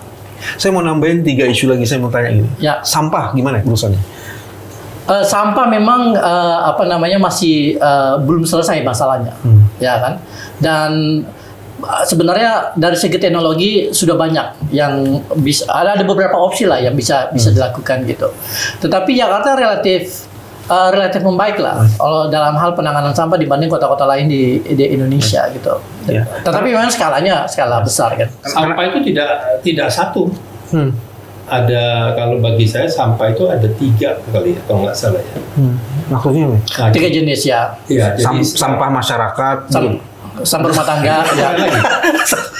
Saya mau nambahin 3 isu lagi, saya mau tanya ini. Ya. Sampah gimana urusannya? Sampah memang masih belum selesai masalahnya, ya kan? Dan sebenarnya dari segi teknologi sudah banyak yang bisa, ada beberapa opsi lah yang bisa dilakukan gitu. Tetapi Jakarta relatif membaik lah kalau dalam hal penanganan sampah dibanding kota-kota lain di Indonesia gitu. Ya. Tetapi memang skala besar kan. Sampah itu tidak satu. Ada, kalau bagi saya sampah itu ada 3 kali ya, kalau nggak salah ya. Maksudnya apa? Nah, 3 jenis ya. Iya, jadi Sampah masyarakat. sampah rumah tangga. Ya.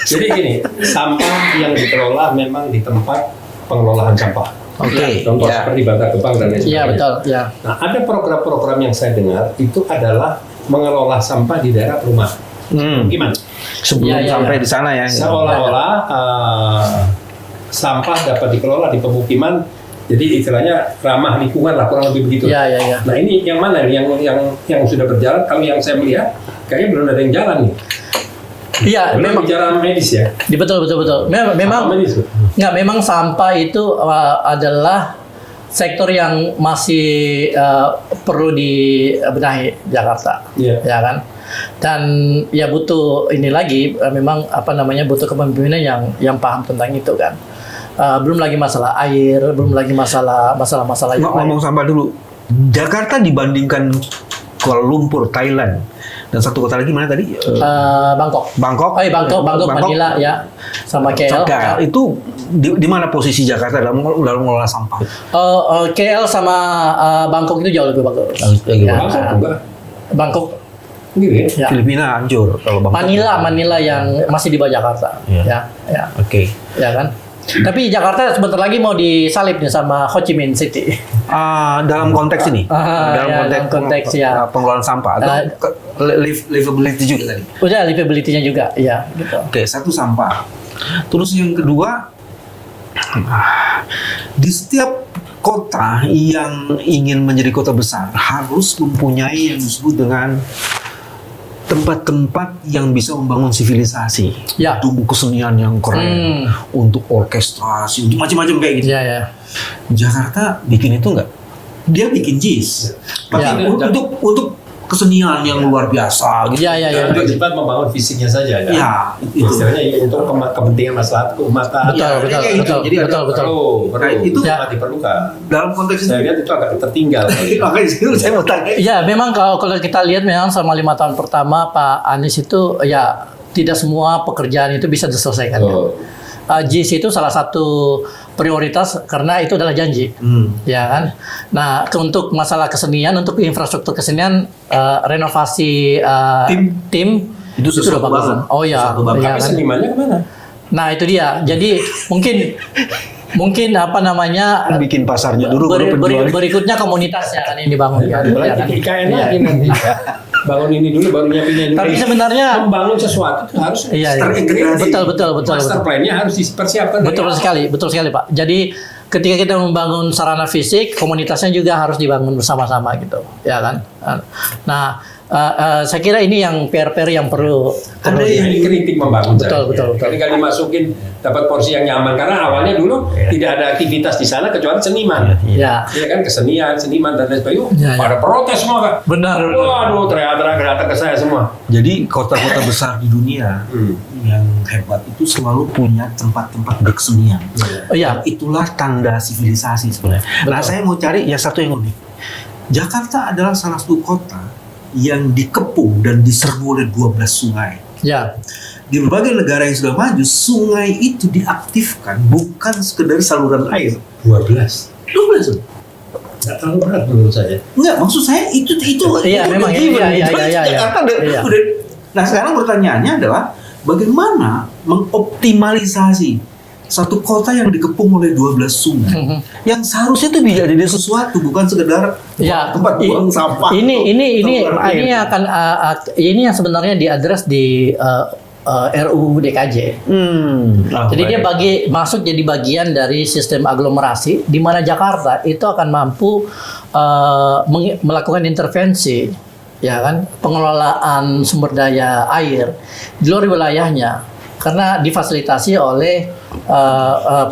Jadi gini, sampah yang dikelola memang di tempat pengelolaan sampah. Oke. Contoh Ya. seperti Bantar Gebang dan lain Iya sebagainya. betul. Ya. Nah, ada program-program yang saya dengar itu adalah mengelola sampah di daerah perumahan. Gimana? Sebelum Ya, ya, sampai ya. di sana ya. Seolah-olah sampah dapat dikelola di pemukiman, jadi istilahnya ramah lingkungan lah, kurang lebih begitu. Iya, iya, iya. Nah ini yang mana yang sudah berjalan? Kalau yang saya melihat kayaknya belum ada yang jalan nih. Iya, Belum memang bicara medis ya. betul. Memang Sampah medis. nggak, memang sampah itu adalah sektor yang masih perlu dibenahi Jakarta, Iya. ya kan? Dan ya butuh ini lagi, memang butuh kepemimpinan yang paham tentang itu kan. Belum lagi masalah air, belum lagi masalah yang lain. Ngomong sampah dulu. Jakarta dibandingkan Kuala Lumpur, Thailand, dan satu kota lagi mana tadi? Bangkok. Bangkok. Bangkok, Manila ya, sama KL. Itu di mana posisi Jakarta dalam mengelola sampah? KL sama Bangkok itu jauh lebih bagus. Ya. Langsung enggak. Bangkok, Gitu ya. ya. Filipina hancur kalau Bangkok. Manila yang masih di bawah Jakarta, Iya. ya, Oke. ya kan. Tapi Jakarta sebentar lagi mau disalip nih sama Ho Chi Minh City. Dalam konteks ini, dalam konteks ya. pengelolaan sampah atau livability juga tadi. Udah livability-nya juga, ya gitu. Oke, satu sampah. Terus yang kedua, di setiap kota yang ingin menjadi kota besar harus mempunyai yang disebut dengan tempat-tempat yang bisa membangun sivilisasi, Ya. untuk kesenian yang keren, untuk orkestrasi, untuk macam-macam kayak gitu. Iya, ya. Jakarta bikin itu enggak? Dia bikin JIS, Ya. untuk kesenian yang luar biasa gitu. Iya, Jangan bersifat membangun fisiknya saja. Kan? Ya, itu. Istilahnya untuk kepentingan masyarakat keumatan. Betul, Ya, betul, kayak gitu. betul, Jadi ada- betul, betul. Perlu Nah, itu Ya. sangat diperlukan. Dalam konteks Saya itu, lihat itu agak tertinggal. makanya di situ saya mau tanya. Ya, memang kalau kita lihat memang selama 5 tahun pertama Pak Anies itu ya tidak semua pekerjaan itu bisa diselesaikan. Oh. JIS itu salah satu prioritas karena itu adalah janji, ya kan. Nah, untuk masalah kesenian, untuk infrastruktur kesenian, renovasi tim Itu sesuatu udah bagus. banget. Oh ya, Sesuatu banget. iya Tapi kan? senimannya kemana? Nah itu dia. Jadi mungkin Bikin pasarnya dulu baru penjualnya. berikutnya komunitasnya kan yang dibangun kan. Ya kan? IKN Iya. lagi nanti. Bangun ini dulu, baru nyiapinnya dulu. Tapi sebenarnya membangun sesuatu itu harus iya, iya. terintegrasi. Betul. Master plan-nya harus dipersiapkan. dari Betul awal. sekali Pak. Jadi ketika kita membangun sarana fisik, komunitasnya juga harus dibangun bersama-sama gitu, ya kan. Nah, saya kira ini yang PR yang perlu. Ada yang dikritik membangun. Betul. Ketika dimasukin dapat porsi yang nyaman karena awalnya dulu tidak ada aktivitas di sana kecuali seniman. Ya. Iya kan, kesenian, seniman dan lain sebagainya. Ya, ya. Pada protes semua kan. Benar. Waduh, teriak-teriak datang ke saya semua. Jadi kota-kota besar di dunia yang hebat itu selalu punya tempat-tempat berkesenian. Iya. Itulah tanda sivilisasi sebenarnya. Nah, saya mau cari ya satu yang unik. Jakarta adalah salah satu kota yang dikepung dan diserbu oleh 12 sungai. Ya. Di berbagai negara yang sudah maju, sungai itu diaktifkan bukan sekedar saluran air. 12. 12. Nggak terlalu berat menurut saya. Enggak, maksud saya itu Iya, memang, given. iya. Jakarta Iya. Nah, sekarang pertanyaannya adalah bagaimana mengoptimalisasi satu kota yang dikepung oleh 12 sungai yang seharusnya itu bisa jadi sesuatu, bukan sekedar Ya, tempat buang sampah. ini atau ini yang sebenarnya diadres di RUU DKJ. Jadi dia masuk jadi bagian dari sistem aglomerasi di mana Jakarta itu akan mampu melakukan intervensi, ya kan, pengelolaan sumber daya air di luar wilayahnya karena difasilitasi oleh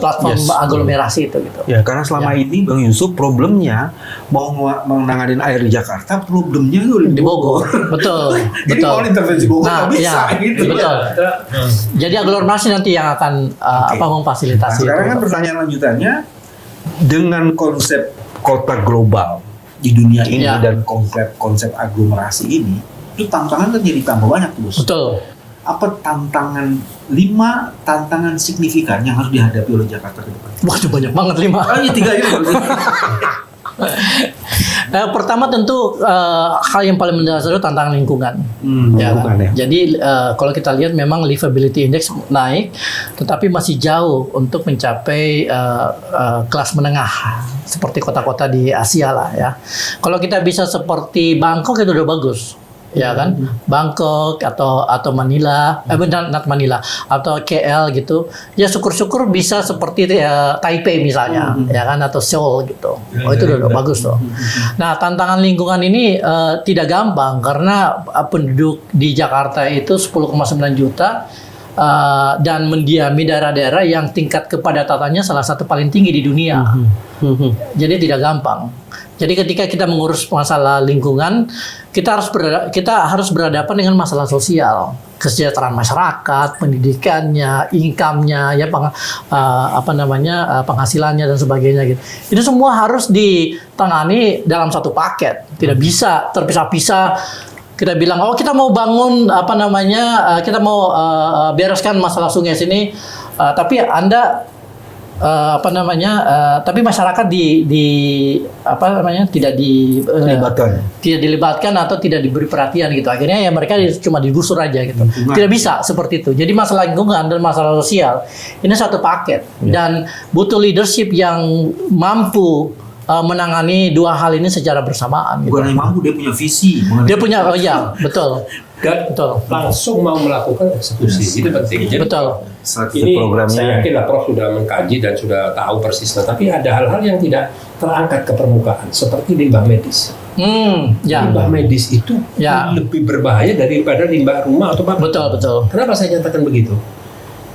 platform aglomerasi itu gitu. Ya, karena selama ini Bang Yusuf problemnya mau menanganin air di Jakarta, problemnya itu Di Bogor. Betul. Jadi mau intervensi Bogor nggak bisa ya, gitu. betul. Jadi aglomerasi nanti yang akan memfasilitasi. Nah, sekarang itu. kan pertanyaan lanjutannya, dengan konsep kota global di dunia ini Ya. dan konsep aglomerasi ini, itu tantangan kan jadi tambah banyak terus. Betul. Apa 5 tantangan signifikan yang harus dihadapi oleh Jakarta ke depan? Waduh, banyak banget 5. Oh, ini 3 aja. Pertama tentu hal yang paling mendasar itu tantangan lingkungan. Lingkungan, ya. Jadi kalau kita lihat memang livability index naik, tetapi masih jauh untuk mencapai kelas menengah seperti kota-kota di Asia lah ya. Kalau kita bisa seperti Bangkok itu udah bagus. Ya kan, Bangkok atau Manila, not Manila, atau KL gitu, ya syukur-syukur bisa seperti Taipei misalnya, ya kan, atau Seoul gitu. Oh itu udah bagus loh. Nah tantangan lingkungan ini tidak gampang karena penduduk di Jakarta itu 10,9 juta. Dan mendiami daerah-daerah yang tingkat kepadatannya salah satu paling tinggi di dunia. Jadi tidak gampang. Jadi ketika kita mengurus masalah lingkungan, kita harus berhadapan dengan masalah sosial, kesejahteraan masyarakat, pendidikannya, income-nya, ya penghasilannya dan sebagainya gitu. Itu semua harus ditangani dalam satu paket. Tidak bisa terpisah-pisah. Kita bilang, oh kita mau bangun kita mau bereskan masalah sungai sini, tapi Anda tapi masyarakat tidak dilibatkan atau tidak diberi perhatian gitu. Akhirnya ya mereka cuma digusur aja gitu. Tidak bisa seperti itu. Jadi masalah lingkungan dan masalah sosial ini satu paket dan butuh leadership yang mampu menangani dua hal ini secara bersamaan. Bukan hanya mampu, dia punya visi. Dia punya, betul. Dan langsung mau melakukan eksekusi, itu penting. Jadi, betul. Ini saya yakin lah Prof sudah mengkaji dan sudah tahu persisnya. Tapi ada hal-hal yang tidak terangkat ke permukaan, seperti limbah medis. Limbah medis itu lebih berbahaya daripada limbah rumah atau pabrik. Betul. Kenapa saya nyatakan begitu?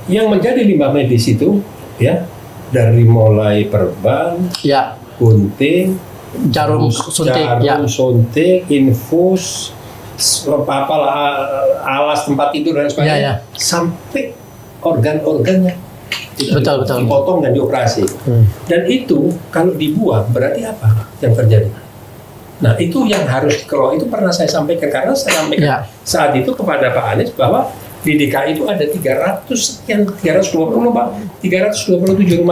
Yang menjadi limbah medis itu, ya, dari mulai perban, gunting, jarum suntik, infus, alas tempat tidur dan sebagainya, sampai organ-organnya betul. dipotong dan dioperasi. Dan itu kalau dibuang berarti apa yang terjadi? Nah itu yang harus dikelola. Itu pernah saya sampaikan karena saya sampaikan saat itu kepada Pak Anies bahwa di DKI itu ada 327 rumah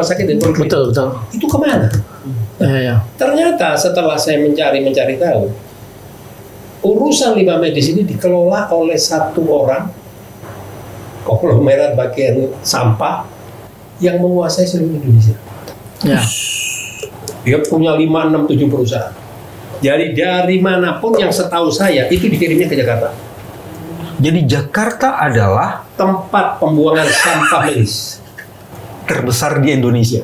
sakit dan poliklinik. Betul. Itu kemana? Ternyata setelah saya mencari tahu, urusan limbah medis ini dikelola oleh satu orang konglomerat bagian sampah yang menguasai seluruh Indonesia. Dia punya 5, 6, 7 perusahaan. Jadi dari manapun yang setahu saya itu dikirimnya ke Jakarta. Jadi Jakarta adalah tempat pembuangan sampah medis terbesar di Indonesia.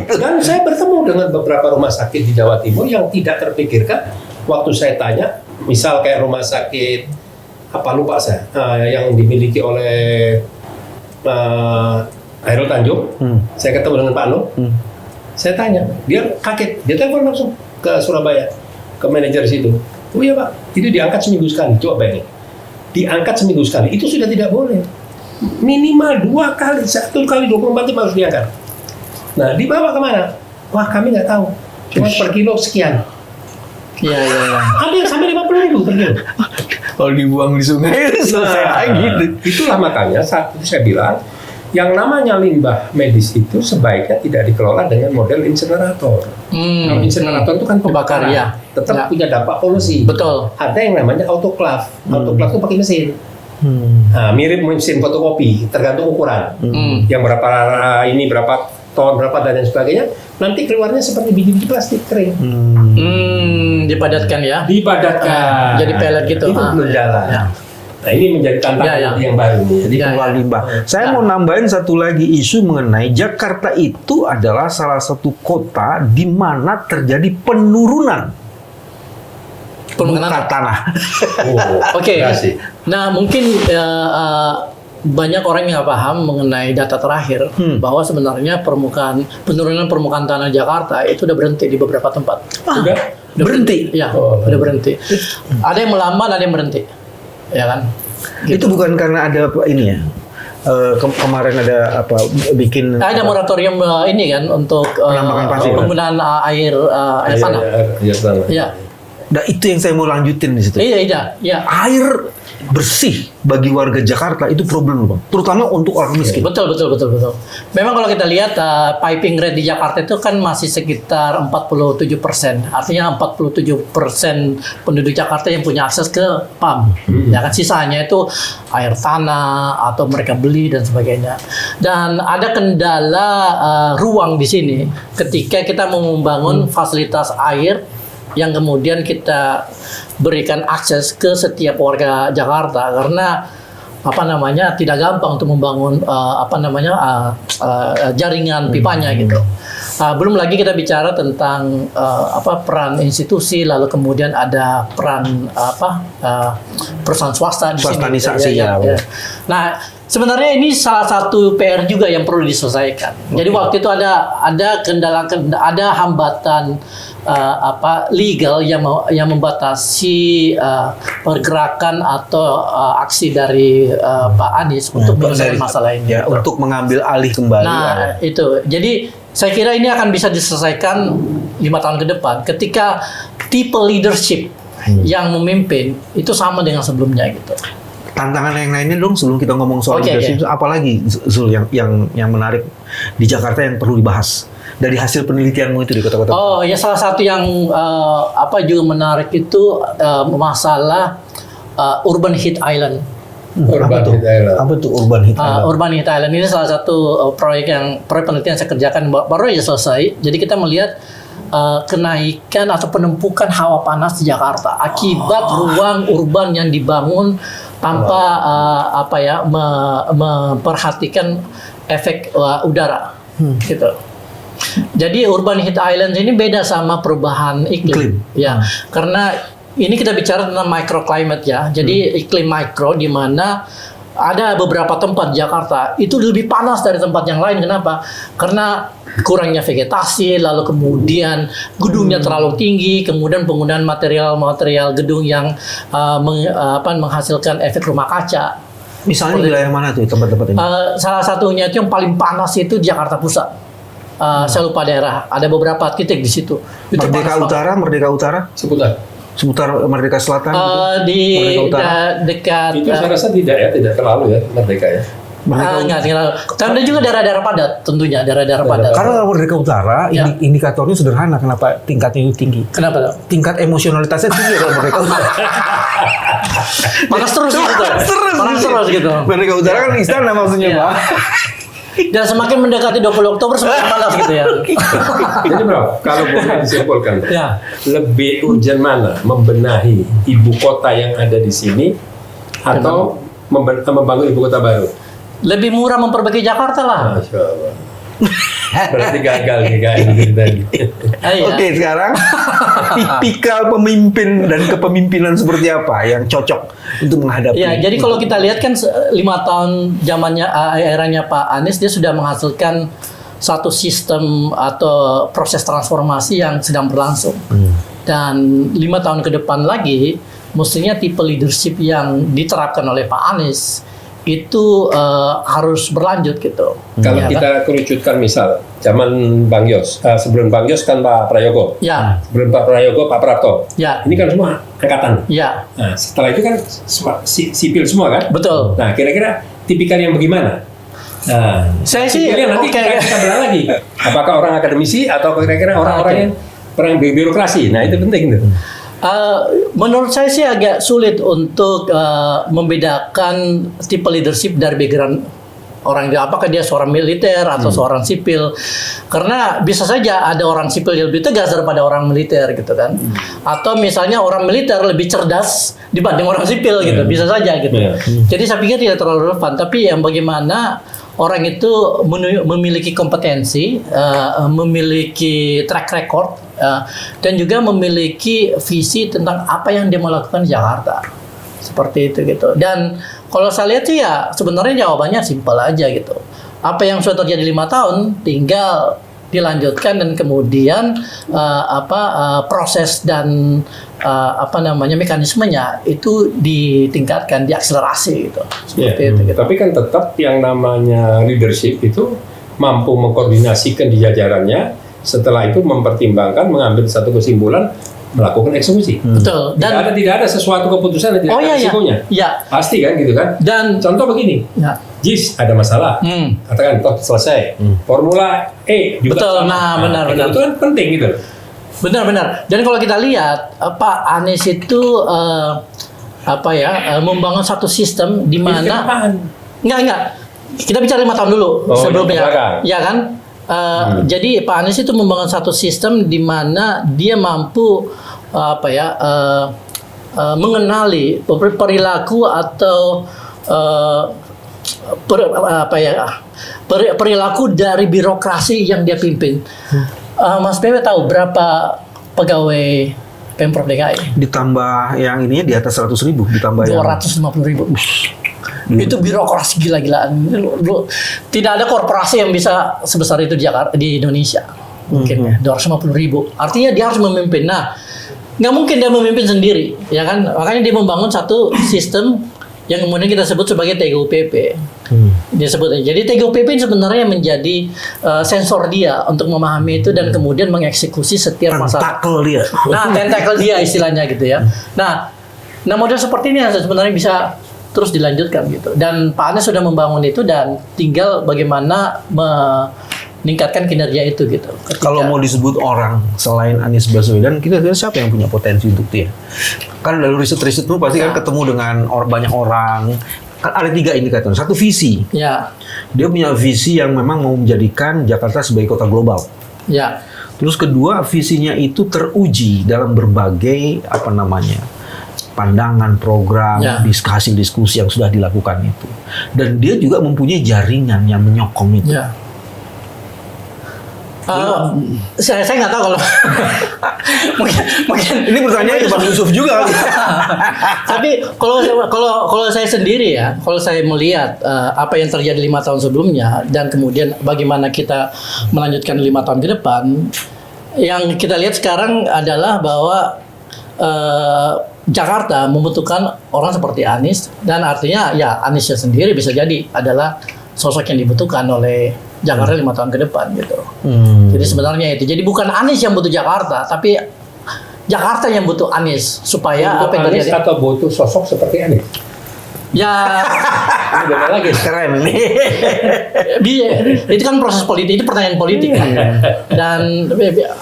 Dan saya bertemu dengan beberapa rumah sakit di Jawa Timur yang tidak terpikirkan. Waktu saya tanya, misal kayak rumah sakit lupa saya, yang dimiliki oleh Hairul Tanjung, saya ketemu dengan Pak Nur, saya tanya, dia kaget, dia telepon langsung ke Surabaya, ke manajer situ. Oh iya Pak, itu diangkat seminggu sekali, coba bayangin. Diangkat seminggu sekali, itu sudah tidak boleh. Minimal 2 kali, 1 kali 24 jam harus diangkat. Nah, dibawa kemana? Wah, kami nggak tahu. Cuma per kilo sekian. Ada yang sampai 50.000 per kilo. Kalau dibuang di sungai selesai gitu. Itulah makanya saat itu saya bilang, yang namanya limbah medis itu sebaiknya tidak dikelola dengan model insinerator. Kalau insinerator itu kan pembakaran, tetap punya dampak polusi. Betul. Ada yang namanya autoclave. Autoclave itu pakai mesin. Mirip mesin fotokopi, tergantung ukuran. Yang berapa ton, berapa dan sebagainya. Nanti keluarnya seperti biji-biji plastik kering. Dipadatkan ya? Dipadatkan. Jadi pelet gitu. Itu belum jalan. Nah ini menjadi tantangan yang baru. Jadi pengelola limbah. Saya mau nambahin satu lagi isu mengenai Jakarta itu adalah salah satu kota di mana terjadi penurunan muka tanah. Oke. Nah mungkin banyak orang yang nggak paham mengenai data terakhir bahwa sebenarnya penurunan permukaan tanah Jakarta itu udah berhenti di beberapa tempat. Udah berhenti? Ya, udah berhenti. Ada yang melambat, ada yang berhenti. Ya kan? Gitu. Itu bukan karena ada ini ya? Kemarin ada bikin ada moratorium ini kan untuk penggunaan air tanah. Iya. Nah itu yang saya mau lanjutin di situ. Iya. Air bersih bagi warga Jakarta itu problem, Bang. Terutama untuk orang miskin. Betul. Memang kalau kita lihat piping rate di Jakarta itu kan masih sekitar 47%. Artinya 47% penduduk Jakarta yang punya akses ke pump. Ya kan, sisanya itu air tanah atau mereka beli dan sebagainya. Dan ada kendala ruang di sini ketika kita mau membangun fasilitas air yang kemudian kita berikan akses ke setiap warga Jakarta, karena tidak gampang untuk membangun jaringan pipanya gitu. Belum lagi kita bicara tentang peran institusi, lalu kemudian ada peran perusahaan swasta di sini. Swastanisasi ya. Nah, sebenarnya ini salah satu PR juga yang perlu diselesaikan. Jadi waktu itu ada kendala, ada hambatan legal yang membatasi pergerakan atau aksi dari Pak Anies untuk menyelesaikan masalah ini. Ya, untuk mengambil alih kembali. Nah, itu. Jadi saya kira ini akan bisa diselesaikan 5 tahun ke depan ketika tipe leadership yang memimpin itu sama dengan sebelumnya gitu. Tantangan yang lainnya dong sebelum kita ngomong soal leadership, apalagi Zul yang menarik di Jakarta yang perlu dibahas dari hasil penelitianmu itu di kota-kota? Oh ya, salah satu yang juga menarik itu masalah urban heat island. Urban Heat Island. Apa tuh Urban Heat Island? Urban Heat Island ini salah satu proyek penelitian yang saya kerjakan baru aja selesai. Jadi kita melihat kenaikan atau penumpukan hawa panas di Jakarta akibat ruang urban yang dibangun tanpa memperhatikan efek udara gitu. Jadi Urban Heat Island ini beda sama perubahan iklim. Ya, karena ini kita bicara tentang microclimate ya. Jadi iklim mikro di mana ada beberapa tempat di Jakarta itu lebih panas dari tempat yang lain. Kenapa? Karena kurangnya vegetasi, lalu kemudian gedungnya terlalu tinggi, kemudian penggunaan material gedung yang menghasilkan efek rumah kaca. Misalnya di wilayah mana tuh tempat-tempat ini? Salah satunya itu yang paling panas itu di Jakarta Pusat. Saya lupa daerah. Ada beberapa titik di situ. Itu Merdeka Utara, seputar Merdeka Selatan di Merdeka Utara. Dekat Itu saya rasa tidak terlalu ya Merdeka ya. Enggak. Dan juga daerah-daerah padat tentunya, daerah-daerah padat. Karena Merdeka Utara indikatornya sederhana, kenapa tingkatnya itu tinggi? Kenapa? Tingkat emosionalitasnya tinggi kalau Merdeka Utara. Panas terus gitu. Merdeka Utara kan istana maksudnya, Pak. Dan semakin mendekati 20 Oktober semakin panas gitu ya. Jadi bro, kalau boleh disimpulkan, Ya. lebih urgent mana membenahi ibu kota yang ada di sini atau membangun ibu kota baru? Lebih murah memperbaiki Jakarta lah. Masya Allah. Berarti gagal nih kayak tadi. Oke, sekarang tipikal pemimpin dan kepemimpinan seperti apa yang cocok untuk menghadapi? Ya, jadi kalau kita lihat kan 5 tahun zamannya eranya Pak Anies, dia sudah menghasilkan satu sistem atau proses transformasi yang sedang berlangsung. Dan 5 tahun ke depan lagi, mestinya tipe leadership yang diterapkan oleh Pak Anies itu harus berlanjut gitu. Kalau Ya, kita kerucutkan misal zaman Bang Yos, sebelum Bang Yos kan Pak Prayogo, Ya, sebelum Pak Prayogo Pak Prapto, ya, ini kan semua angkatan. ya, Nah, setelah itu kan sipil semua kan? betul. Nah, kira-kira tipikal yang bagaimana? Nah, Saya sih sipilnya nanti oke. kita belah lagi. Apakah orang akademisi atau kira-kira orang-orang yang orang birokrasi? Nah, itu penting tuh. Menurut saya sih agak sulit untuk membedakan tipe leadership dari background orang dia, apakah dia seorang militer atau seorang sipil, karena bisa saja ada orang sipil yang lebih tegas daripada orang militer gitu kan, atau misalnya orang militer lebih cerdas dibanding orang sipil gitu, bisa saja gitu. Jadi saya pikir tidak terlalu relevan, tapi yang bagaimana orang itu memiliki kompetensi, memiliki track record, dan juga memiliki visi tentang apa yang dia mau lakukan di Jakarta. Seperti itu gitu. Dan kalau saya lihat sih ya sebenarnya jawabannya simpel aja gitu. Apa yang sudah terjadi 5 tahun tinggal dilanjutkan dan kemudian proses dan mekanismenya itu ditingkatkan, diakselerasi gitu. Seperti itu gitu. Tapi kan tetap yang namanya leadership itu mampu mengkoordinasikan di jajarannya, setelah itu mempertimbangkan, mengambil satu kesimpulan melakukan eksekusi. Betul. Tidak ada sesuatu keputusan yang tidak Oh ada iya, risikonya. iya. Pasti kan gitu kan. Dan Contoh begini, ya. JIS ada masalah, katakan toh selesai. Formula E juga Betul, sama. nah, benar. Itu kan penting gitu. Benar. Dan kalau kita lihat Pak Anies itu membangun satu sistem di mana enggak. Kita bicara 5 tahun dulu sebelumnya. Ya kan? Jadi Pak Anies itu membangun satu sistem di mana dia mampu mengenali perilaku atau perilaku dari birokrasi yang dia pimpin. Mas Pepe tahu berapa pegawai Pemprov DKI? Ditambah yang ininya di atas 100.000, ditambah 250.000. Itu birokrasi gila-gilaan. Tidak ada korporasi yang bisa sebesar itu di Indonesia. Mungkin 250.000. Artinya dia harus memimpin. Nah, nggak mungkin dia memimpin sendiri, ya kan? Makanya dia membangun satu sistem yang kemudian kita sebut sebagai TGUPP. Dia sebutnya. Jadi TGUPP sebenarnya menjadi sensor dia untuk memahami itu dan kemudian mengeksekusi setiap masalah. Tentakel dia. Nah, tentakel dia istilahnya gitu ya. Nah model seperti ini yang sebenarnya bisa terus dilanjutkan gitu. Dan Pak Anies sudah membangun itu dan tinggal bagaimana meningkatkan kinerja itu gitu. Kalau mau disebut orang selain Anies Baswedan, kita lihat siapa yang punya potensi untuk dia? Kan dari riset-riset itu pasti kan ketemu dengan banyak orang. Kan ada 3 indikator. Satu visi. Ya. Dia punya visi yang memang mau menjadikan Jakarta sebagai kota global. Ya. Terus kedua, visinya itu teruji dalam berbagai pandangan, program, diskusi yang sudah dilakukan itu. Dan dia juga mempunyai jaringan yang menyokong itu. Ya. Saya nggak tahu kalau mungkin ini pertanyaan ke Bang Yusuf juga. Tapi kalau saya sendiri ya, kalau saya melihat apa yang terjadi 5 tahun sebelumnya dan kemudian bagaimana kita melanjutkan 5 tahun ke depan, yang kita lihat sekarang adalah bahwa Jakarta membutuhkan orang seperti Anies, dan artinya ya Aniesnya sendiri bisa jadi adalah sosok yang dibutuhkan oleh Jakarta 5 tahun ke depan gitu. Jadi sebenarnya itu. Jadi bukan Anies yang butuh Jakarta, tapi Jakarta yang butuh Anies supaya butuh Anies atau butuh sosok seperti Anies. Ya, beda lagi. Keren ini. Itu kan proses politik, itu pertanyaan politik. Dan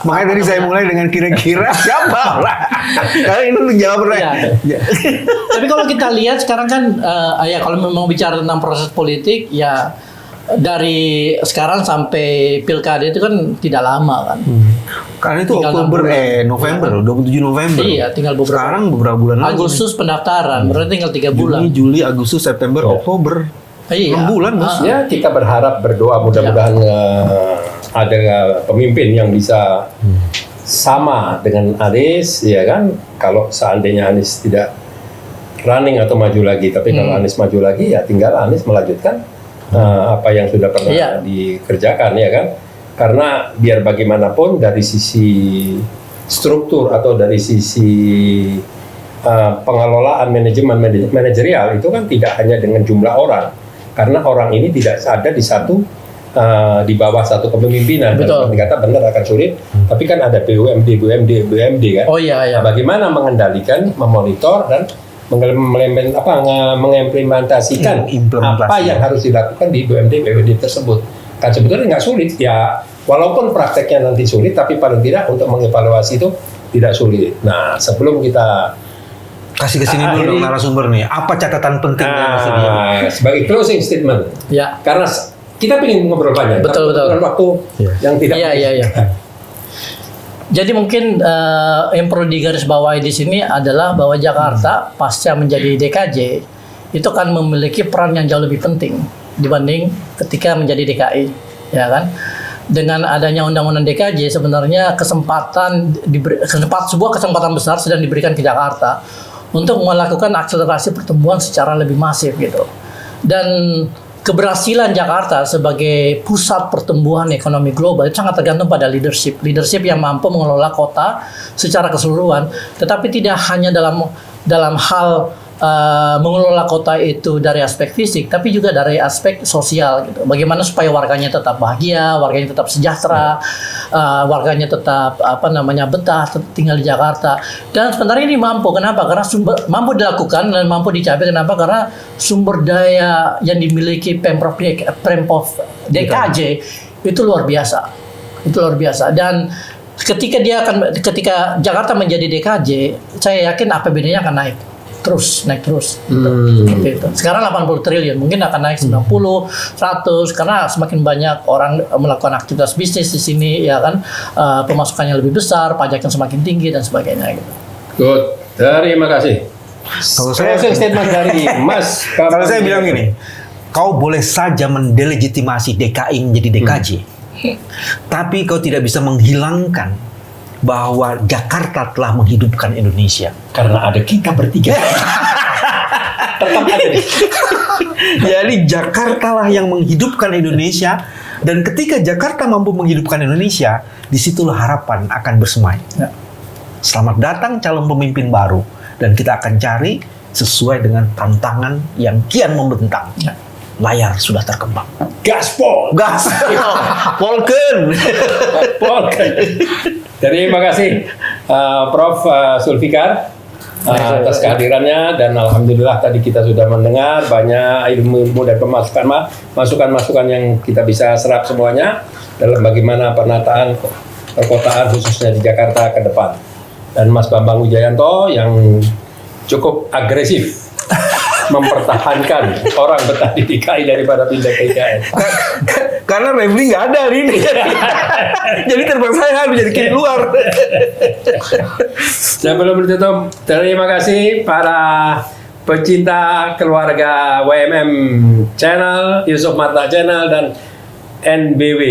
makanya tadi saya mulai dengan kira-kira siapa lah. Karena ini untuk jawab lah. Ya. Tapi kalau kita lihat sekarang kan, kalau memang bicara tentang proses politik, ya dari sekarang sampai pilkada itu kan tidak lama kan. Karena itu November, 27 November. Iya, tinggal beberapa. Sekarang beberapa bulan lagi. Agustus pendaftaran, berarti tinggal 3 bulan. Juli, Agustus, September, Oktober. 6 bulan, Mas. Ya, kita berharap, berdoa mudah-mudahan ada pemimpin yang bisa sama dengan Anies, ya kan? Kalau seandainya Anies tidak running atau maju lagi, tapi kalau Anies maju lagi, ya tinggal Anies melanjutkan apa yang sudah pernah dikerjakan, ya kan? Karena biar bagaimanapun dari sisi struktur atau dari sisi pengelolaan manajemen manajerial itu kan tidak hanya dengan jumlah orang, karena orang ini tidak ada di bawah satu kepemimpinan. Betul. Kata benar akan sulit, tapi kan ada BUMD kan. Oh iya. Nah, bagaimana mengendalikan, memonitor dan mengimplementasikan apa yang harus dilakukan di BUMD tersebut. Kan sebetulnya nggak sulit ya, walaupun prakteknya nanti sulit, tapi paling tidak untuk mengevaluasi itu tidak sulit. Nah, sebelum kita kasih kesini dulu narasumber nih, apa catatan pentingnya sebagai closing statement? Ya. Karena kita ingin ngobrol banyak. Betul. Waktu yang tidak. Iya. Jadi mungkin yang perlu digarisbawahi di sini adalah bahwa Jakarta pasca menjadi DKJ itu kan memiliki peran yang jauh lebih penting dibanding ketika menjadi DKI, ya kan? Dengan adanya undang-undang DKJ sebenarnya sebuah kesempatan besar sedang diberikan ke Jakarta untuk melakukan akselerasi pertumbuhan secara lebih masif gitu. Dan keberhasilan Jakarta sebagai pusat pertumbuhan ekonomi global itu sangat tergantung pada leadership yang mampu mengelola kota secara keseluruhan, tetapi tidak hanya dalam hal mengelola kota itu dari aspek fisik, tapi juga dari aspek sosial gitu. Bagaimana supaya warganya tetap bahagia, warganya tetap sejahtera, warganya tetap betah tinggal di Jakarta. Dan sebenarnya ini mampu. Kenapa? Karena mampu dilakukan dan mampu dicapai. Kenapa? Karena sumber daya yang dimiliki Pemprov DKJ itu luar biasa. Itu luar biasa. Dan ketika Jakarta menjadi DKJ, saya yakin APBD-nya akan naik terus. Seperti itu. Sekarang 80 triliun, mungkin akan naik 90, 100 karena semakin banyak orang melakukan aktivitas bisnis di sini, ya kan, pemasukannya lebih besar, pajaknya semakin tinggi dan sebagainya gitu. Good. Terima kasih. Kalau saya Closing statement dari Mas. Kalau saya bilang gini, kau boleh saja mendelegitimasi DKI menjadi DKJ, tapi kau tidak bisa menghilangkan bahwa Jakarta telah menghidupkan Indonesia. Karena ada kita bertiga. Tetap ada nih. Jadi Jakarta lah yang menghidupkan Indonesia, dan ketika Jakarta mampu menghidupkan Indonesia, disitulah harapan akan bersemai. Ya. Selamat datang calon pemimpin baru, dan kita akan cari sesuai dengan tantangan yang kian membentang. Ya. Layar sudah terkembang. Gaspol. Gas, Polken. Terima kasih Prof. Sulfikar atas kehadirannya, dan alhamdulillah tadi kita sudah mendengar banyak ilmu-ilmu dan masukan-masukan yang kita bisa serap semuanya dalam bagaimana penataan perkotaan khususnya di Jakarta ke depan. Dan Mas Bambang Wijayanto yang cukup agresif mempertahankan orang betah di DKI daripada pindah ke IKN. Karena Refli nggak ada hari ini. Jadi terpaksa saya harus jadi kayak luar. Sebelum ditutup, terima kasih para pecinta keluarga WMM Channel, Yusuf Marta Channel, dan NBW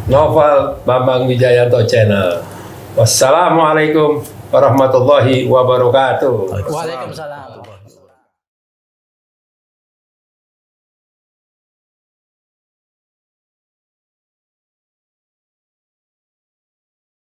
Novel Bambang Wijayanto Channel. Wassalamualaikum warahmatullahi wabarakatuh. Waalaikumsalam.